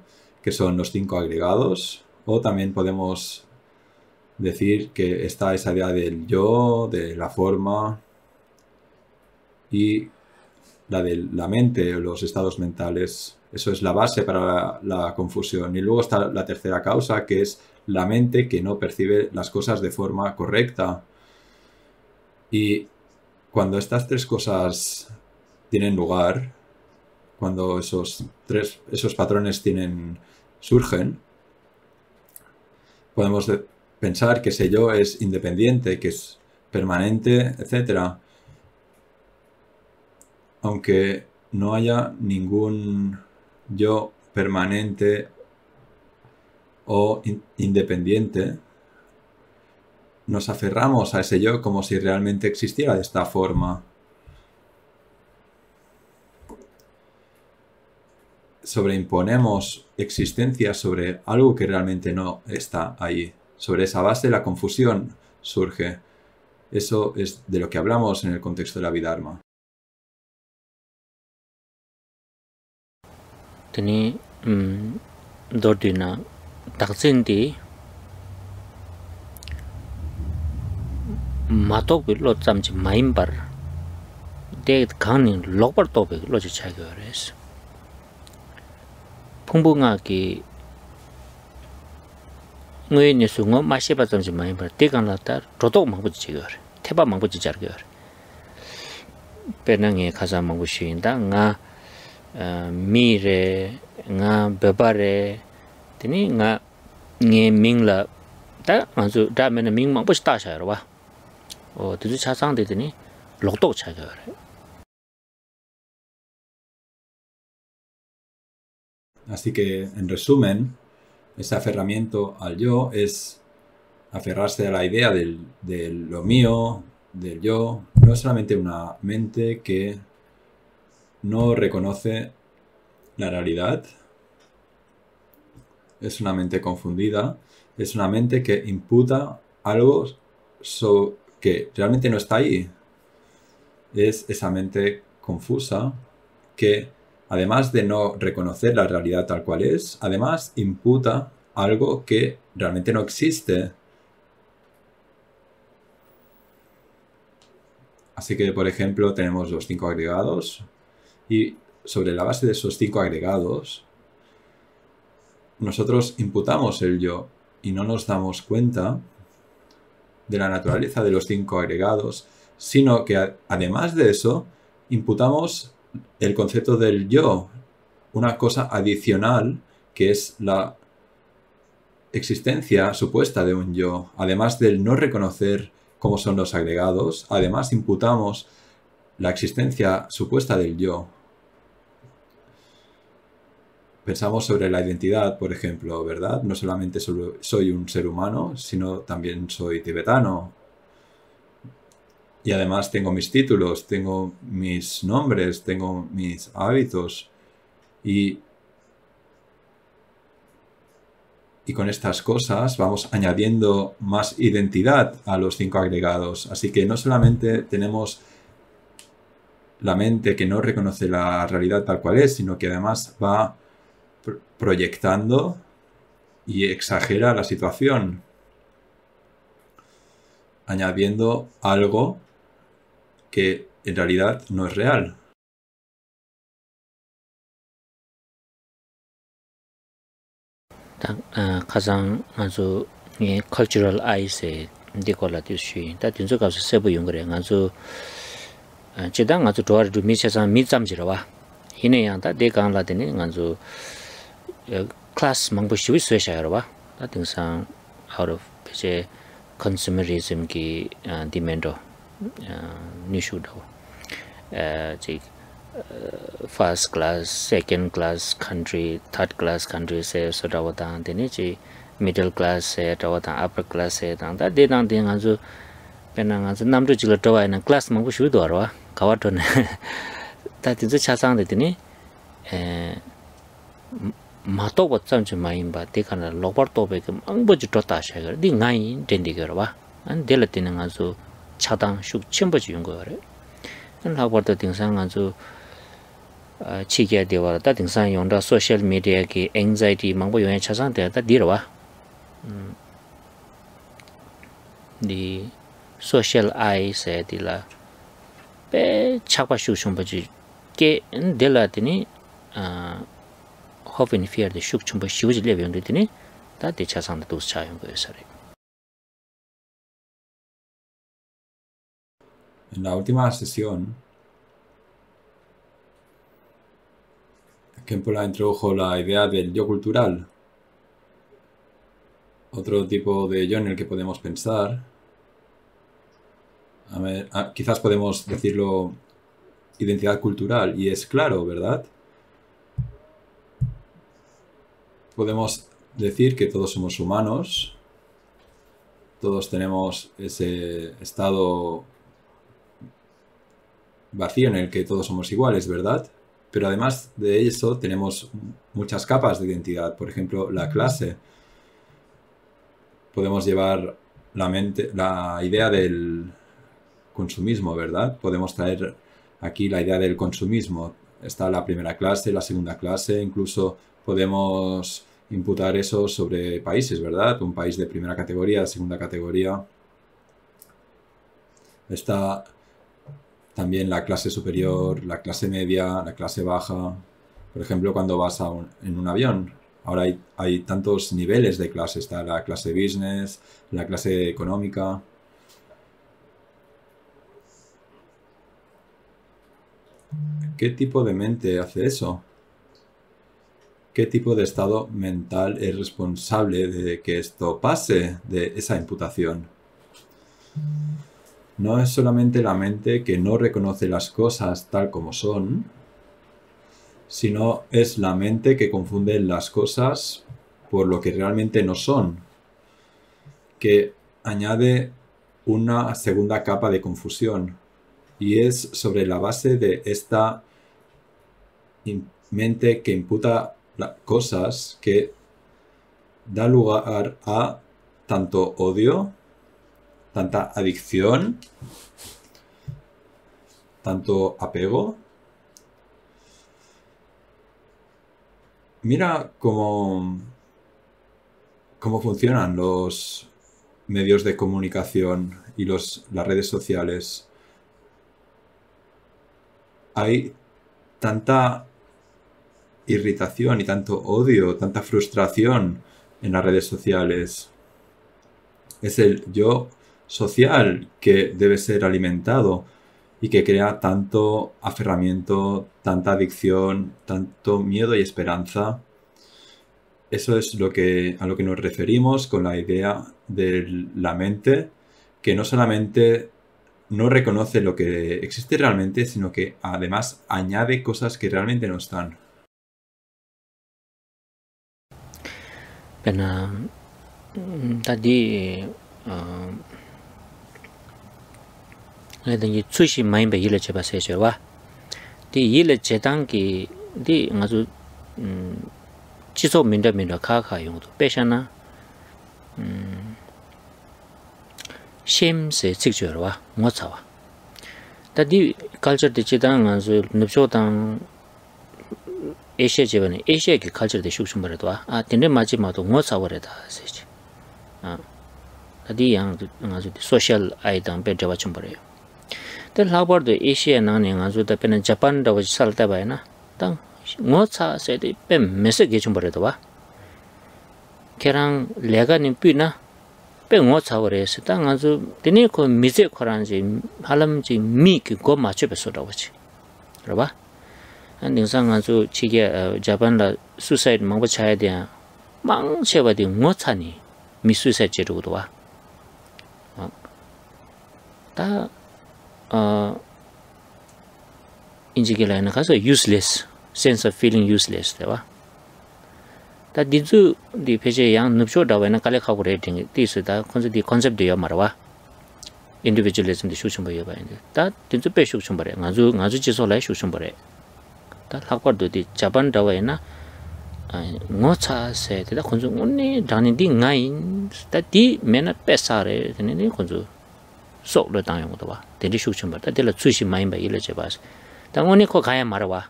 S2: que son los 5 agregados, o también podemos decir que está esa idea del yo, de la forma y la de la mente o los estados mentales. Eso es la base para la confusión. Y luego está la tercera causa, que es la mente que no percibe las cosas de forma correcta. Y cuando estas tres cosas tienen lugar, cuando esos patrones surgen, podemos pensar que ese yo es independiente, que es permanente, etc. Aunque no haya ningún yo permanente o independiente, nos aferramos a ese yo como si realmente existiera de esta forma. Sobreimponemos existencia sobre algo que realmente no está ahí. Sobre esa base la confusión surge. Eso es de lo que hablamos en el contexto de la Abhidharma.
S1: Teni dordina daksendi matokbi lo tsamchi maimbar de kanin lokbar tobe lo chi chagores. 풍부가 기 뇌니 숭어 마시바 점지 많이 버 대간라다 조독 망부지 지거 태바 망부지 자르거 배낭에 가자 망부시인다 nga 미레 nga 베바레 되니 nga 녜 밍라 다 아주 다면은 밍 망부시 따셔요 봐 드주 차상되더니 록독 차거
S2: Así que, en resumen, ese aferramiento al yo es aferrarse a la idea de lo mío, del yo. No es solamente una mente que no reconoce la realidad, es una mente confundida, es una mente que imputa algo que realmente no está ahí. Es esa mente confusa que, además de no reconocer la realidad tal cual es, además imputa algo que realmente no existe. Así que, por ejemplo, tenemos los 5 agregados y sobre la base de esos 5 agregados nosotros imputamos el yo y no nos damos cuenta de la naturaleza de los 5 agregados, sino que además de eso imputamos el concepto del yo, una cosa adicional que es la existencia supuesta de un yo. Además del no reconocer cómo son los agregados, además imputamos la existencia supuesta del yo. Pensamos sobre la identidad, por ejemplo, ¿verdad? No solamente soy un ser humano, sino también soy tibetano. Y además tengo mis títulos, tengo mis nombres, tengo mis hábitos. Y con estas cosas vamos añadiendo más identidad a los 5 agregados. Así que no solamente tenemos la mente que no reconoce la realidad tal cual es, sino que además va proyectando y exagera la situación, añadiendo algo que en realidad no es real.
S1: 가장 아주 cultural eyes 디콜라티슈 다 진짜 가서 세부 용거래 아주 제당 아주 도와도 미세상 미잠지라와 이내양다 대강라더니 아주 클래스 망보시위 스웨샤여와 다 등상 out of 이제 consumerism ki demando nishudo 제 first class second class country third class country se sodawata deni ji middle class se dawata upper class se dang da de dang ding azu penang azu namru jila dawa na class mang bu shu do ro kawa to ne ta tin cha sang de deni ma to bo cham chi mai ba de kana lobar to be ang bo ji to ta sha ga di ngai den di ga ba an de la tin azu 차당 슉 첨버지 용 거래. 하고도 등상 아주 치기야 되어다 등상 용다 소셜 미디어기 anxiety 망보 용에 차상되다 뒤로와. 디 소셜 아이세 디라 배 차과 슉 첨버지 게 델라더니 hope and fear the 슉 첨버 쉬우지 레병되더니 다 대차상도 도 차용 거였어요.
S2: En la última sesión, Kempola introdujo la idea del yo cultural, otro tipo de yo en el que podemos pensar. Quizás podemos decirlo identidad cultural, y es claro, ¿verdad? Podemos decir que todos somos humanos, todos tenemos ese estado vacío en el que todos somos iguales, ¿verdad? Pero además de eso tenemos muchas capas de identidad. Por ejemplo, la clase. Podemos llevar la idea del consumismo, ¿verdad? Podemos traer aquí la idea del consumismo. Está la primera clase, la segunda clase, incluso podemos imputar eso sobre países, ¿verdad? Un país de primera categoría, segunda categoría. Está también la clase superior, la clase media, la clase baja. Por ejemplo, cuando vas en un avión. Ahora hay tantos niveles de clase. Está la clase business, la clase económica. ¿Qué tipo de mente hace eso? ¿Qué tipo de estado mental es responsable de que esto pase, de esa imputación? No es solamente la mente que no reconoce las cosas tal como son, sino es la mente que confunde las cosas por lo que realmente no son, que añade una segunda capa de confusión, y es sobre la base de esta mente que imputa cosas que da lugar a tanto odio, tanta adicción, tanto apego. Mira cómo funcionan los medios de comunicación y las redes sociales. Hay tanta irritación y tanto odio, tanta frustración en las redes sociales. Es el yo social que debe ser alimentado y que crea tanto aferramiento, tanta adicción, tanto miedo y esperanza. Eso es a lo que nos referimos con la idea de la mente, que no solamente no reconoce lo que existe realmente, sino que además añade cosas que realmente no están.
S1: Pena tadi ledangi tsushi maimbe yile cheba secherwa di yile chedangi di ngazu chiso minda kaka yongdo peshana shemse tsikchorwa ngotsawa tadi culture de chedang ngazu nupshodang Asia 제번에 Asia 그 culture 대 숙심 버려도와 근데 마지막도 뭐 사버려다 세지 어디 양 아주 소셜 아이당 배려와 좀 버려요 더 라버도 Asia 나는 아주 대표는 자판도 살다 봐야나 땅 뭐차 세대 뱀 메시지 좀 버려도와 kerang lega ni pina pe ngo chawre se ta nga zu tini ko mize khoran ji halam ji mi ki go ma che beso da wachi raba anding sang nga zu chige japan la suicide mang ba chaya de mang che ba de ngo chani mi suicide je ru do wa ta 인지게 라이나 가서 useless sense of feeling useless 대와 다 디주 디 페이지 양 늪쇼 다와나 칼레 카고 레이팅 디스다 콘셉트 컨셉트여 말와 individualism 디 슈션 버여 봐인데 다 디주 페 슈션 버래 가주 지소 라이 슈션 버래 다 학과도 디 자반 다와이나 ngocha 다 콘주 온니 다니디 nga인 다디 메나 페사레 데니 콘주 속로 당용도 봐 데리 슈션 버다 데라 추시 마인 바 일레 제바스 당원이 거 가야 말아와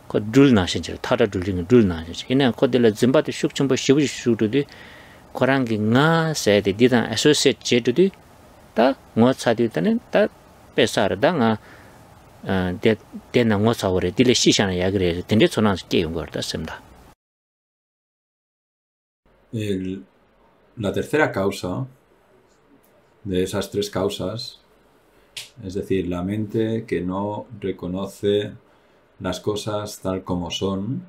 S1: 그 둘나신지 타다 둘링 둘나신지 이내 거들 짐바도 슉좀버 시부지 슈르디 거랑기 nga 세데 디다 associate 제도디 다 ngo차디다는 다 페사르다 nga 데나 ngo차오레 딜레 시샤나 야그레 덴데 초나스 게용 거다 셈다
S2: La tercera causa de esas tres causas, es decir, la mente que no reconoce las cosas tal como son.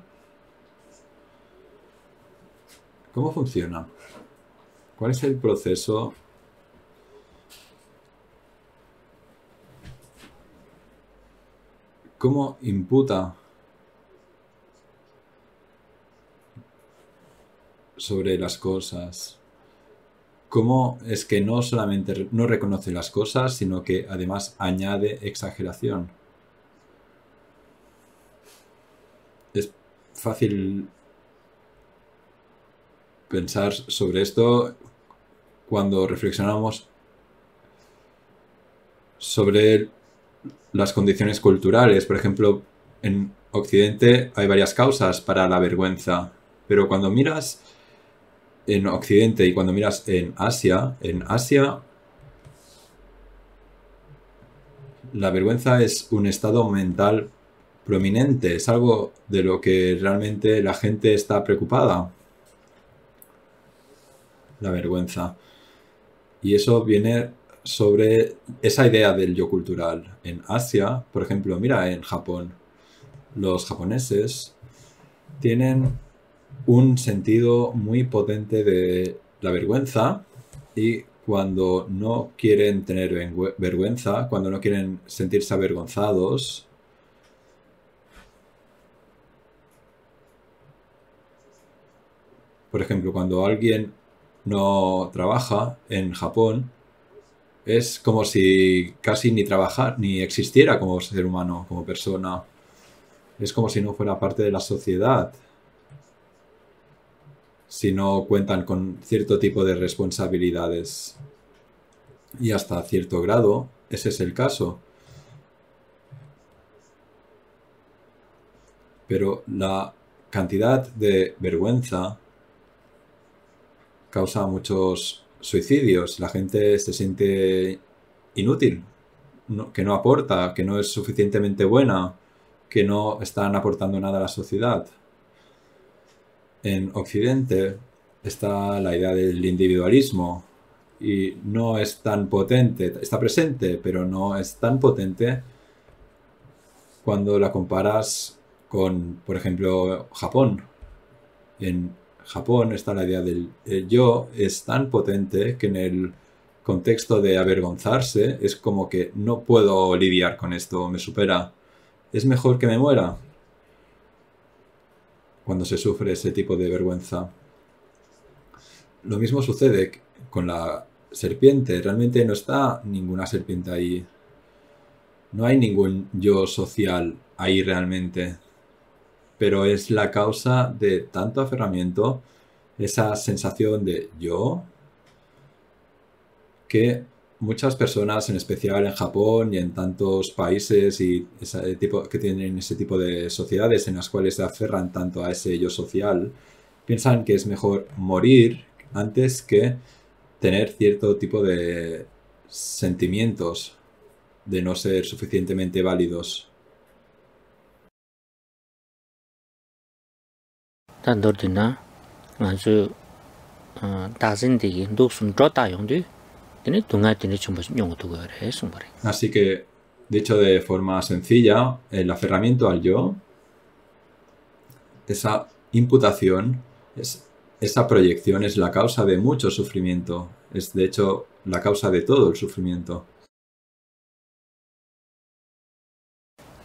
S2: ¿Cómo funciona? ¿Cuál es el proceso? ¿Cómo imputa sobre las cosas? ¿Cómo es que no solamente no reconoce las cosas, sino que además añade exageración? Es fácil pensar sobre esto cuando reflexionamos sobre las condiciones culturales. Por ejemplo, en Occidente hay varias causas para la vergüenza, pero cuando miras en Occidente y cuando miras en Asia la vergüenza es un estado mental prominente, es algo de lo que realmente la gente está preocupada, la vergüenza. Y eso viene sobre esa idea del yo cultural. En Asia, por ejemplo, mira en Japón, los japoneses tienen un sentido muy potente de la vergüenza y cuando no quieren tener vergüenza, cuando no quieren sentirse avergonzados, por ejemplo, cuando alguien no trabaja en Japón, es como si casi ni trabajara, ni existiera como ser humano, como persona. Es como si no fuera parte de la sociedad. Si no cuentan con cierto tipo de responsabilidades. Y hasta cierto grado, ese es el caso. Pero la cantidad de vergüenza causa muchos suicidios. La gente se siente inútil, que no aporta, que no es suficientemente buena, que no están aportando nada a la sociedad. En Occidente está la idea del individualismo y no es tan potente, está presente, pero no es tan potente cuando la comparas con, por ejemplo, Japón. En Japón está la idea del yo es tan potente que en el contexto de avergonzarse es como que no puedo lidiar con esto, me supera. Es mejor que me muera cuando se sufre ese tipo de vergüenza. Lo mismo sucede con la serpiente. Realmente no está ninguna serpiente ahí. No hay ningún yo social ahí realmente. Pero es la causa de tanto aferramiento, esa sensación de yo, que muchas personas, en especial en Japón y en tantos países y que tienen ese tipo de sociedades en las cuales se aferran tanto a ese yo social, piensan que es mejor morir antes que tener cierto tipo de sentimientos de no ser suficientemente válidos.
S1: 단도르디나 아주 다진디기 녹순 줬다 용도 tiene tunga tiene chumbo nyong tu gore es un bare.
S2: Así que, dicho de forma sencilla, el aferramiento al yo, esa imputación, esa proyección es la causa de mucho sufrimiento. Es, de hecho, la causa de todo el sufrimiento.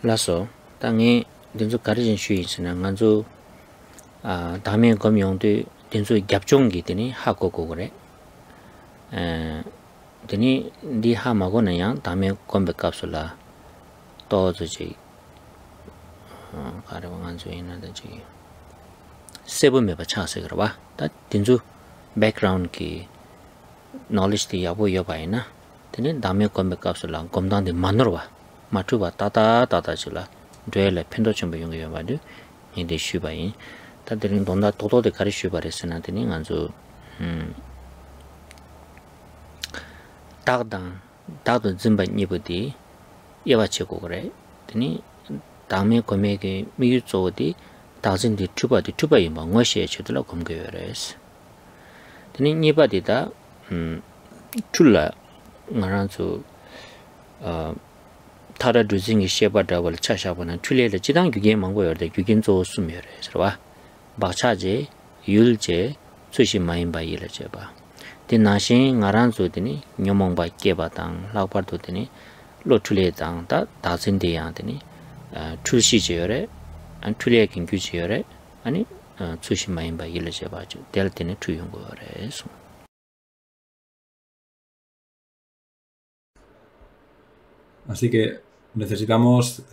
S1: 라서 당이 된주 가르진 수있으나 간주 다음에 검용도 된주 갑종기 되니 하고고 그래. 되니 니 하마고는 양 다음에 검백 값을라 또저지 가르방 간주 있는데 저기 세븐 메바 차서 그래 봐. 다 된주 백그라운드 기 knowledge 야보 여바이나 되니 다음에 검백 값을라 검단데 만으로 봐. 마투바 따다질라 되레 펜도 좀 용해요 봐도 이제 쉬바이 다들은 돈다 도도데 가리 쉬바레스나 되니 간주 다도 짐반 이부디 예바치고 그래 되니 다음에 거메게 미유조디 다진디 투바이 망워시에 쳐들어 검거여레스 되니 니바디다 출라 나란주 타라 두징이 셰바다월 차샤보는 출레를 지당 규게 망고여데 규긴조 수면에 서와 바차제 율제 수시 마인바 일제바 디나신 나란조드니 녀몽바 깨바당 라우파도드니 로출레당다 다진데야드니 출시제열에 안 출레긴 규제열에 아니 수시 마인바 일제바죠 될 때는 투용거래서
S2: Así que necesitamos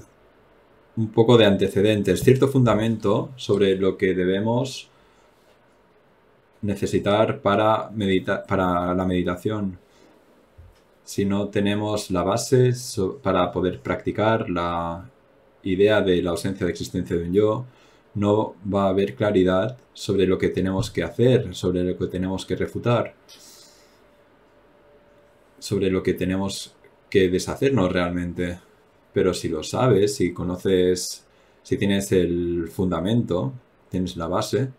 S2: un poco de antecedentes, cierto fundamento sobre lo que debemos necesitar para la meditación. Si no tenemos la base para poder practicar la idea de la ausencia de existencia de un yo, no va a haber claridad sobre lo que tenemos que hacer, sobre lo que tenemos que refutar, sobre lo que tenemos que deshacernos realmente. Pero si lo sabes, si conoces, si tienes el fundamento, tienes la base,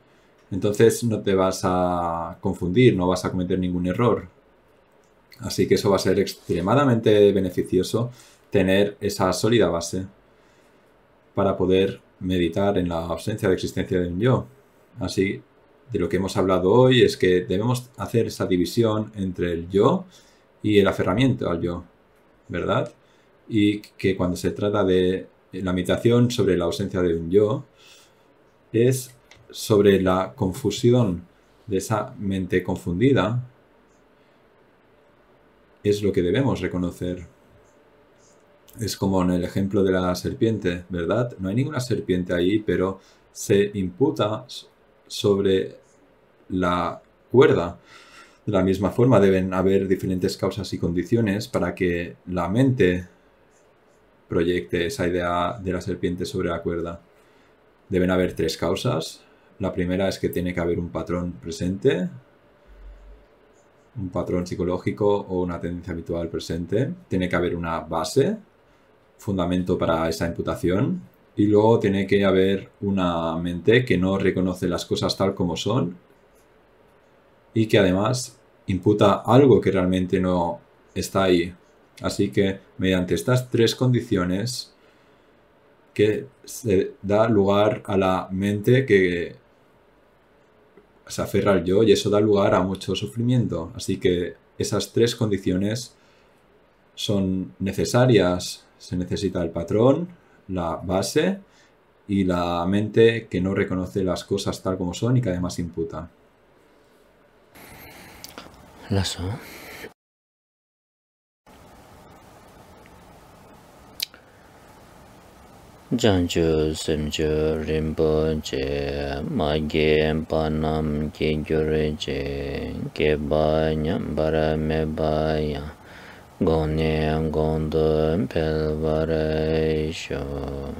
S2: entonces no te vas a confundir, no vas a cometer ningún error. Así que eso va a ser extremadamente beneficioso, tener esa sólida base para poder meditar en la ausencia de existencia de un yo. Así, de lo que hemos hablado hoy es que debemos hacer esa división entre el yo y el aferramiento al yo, ¿verdad? Y que cuando se trata de la meditación sobre la ausencia de un yo, es sobre la confusión de esa mente confundida, es lo que debemos reconocer. Es como en el ejemplo de la serpiente, ¿verdad? No hay ninguna serpiente ahí, pero se imputa sobre la cuerda. De la misma forma, deben haber diferentes causas y condiciones para que la mente proyecte esa idea de la serpiente sobre la cuerda. Deben haber tres causas. La primera es que tiene que haber un patrón presente, un patrón psicológico o una tendencia habitual presente. Tiene que haber una base, fundamento para esa imputación. Y luego tiene que haber una mente que no reconoce las cosas tal como son y que además imputa algo que realmente no está ahí. Así que mediante estas tres condiciones que se da lugar a la mente que se aferra al yo y eso da lugar a mucho sufrimiento. Así que esas tres condiciones son necesarias. Se necesita el patrón, la base y la mente que no reconoce las cosas tal como son y que además imputa.
S1: 라서 장주 semjo rinpoche mage panam gengyureje geba nyambara mebaya gone gondo pelvare sho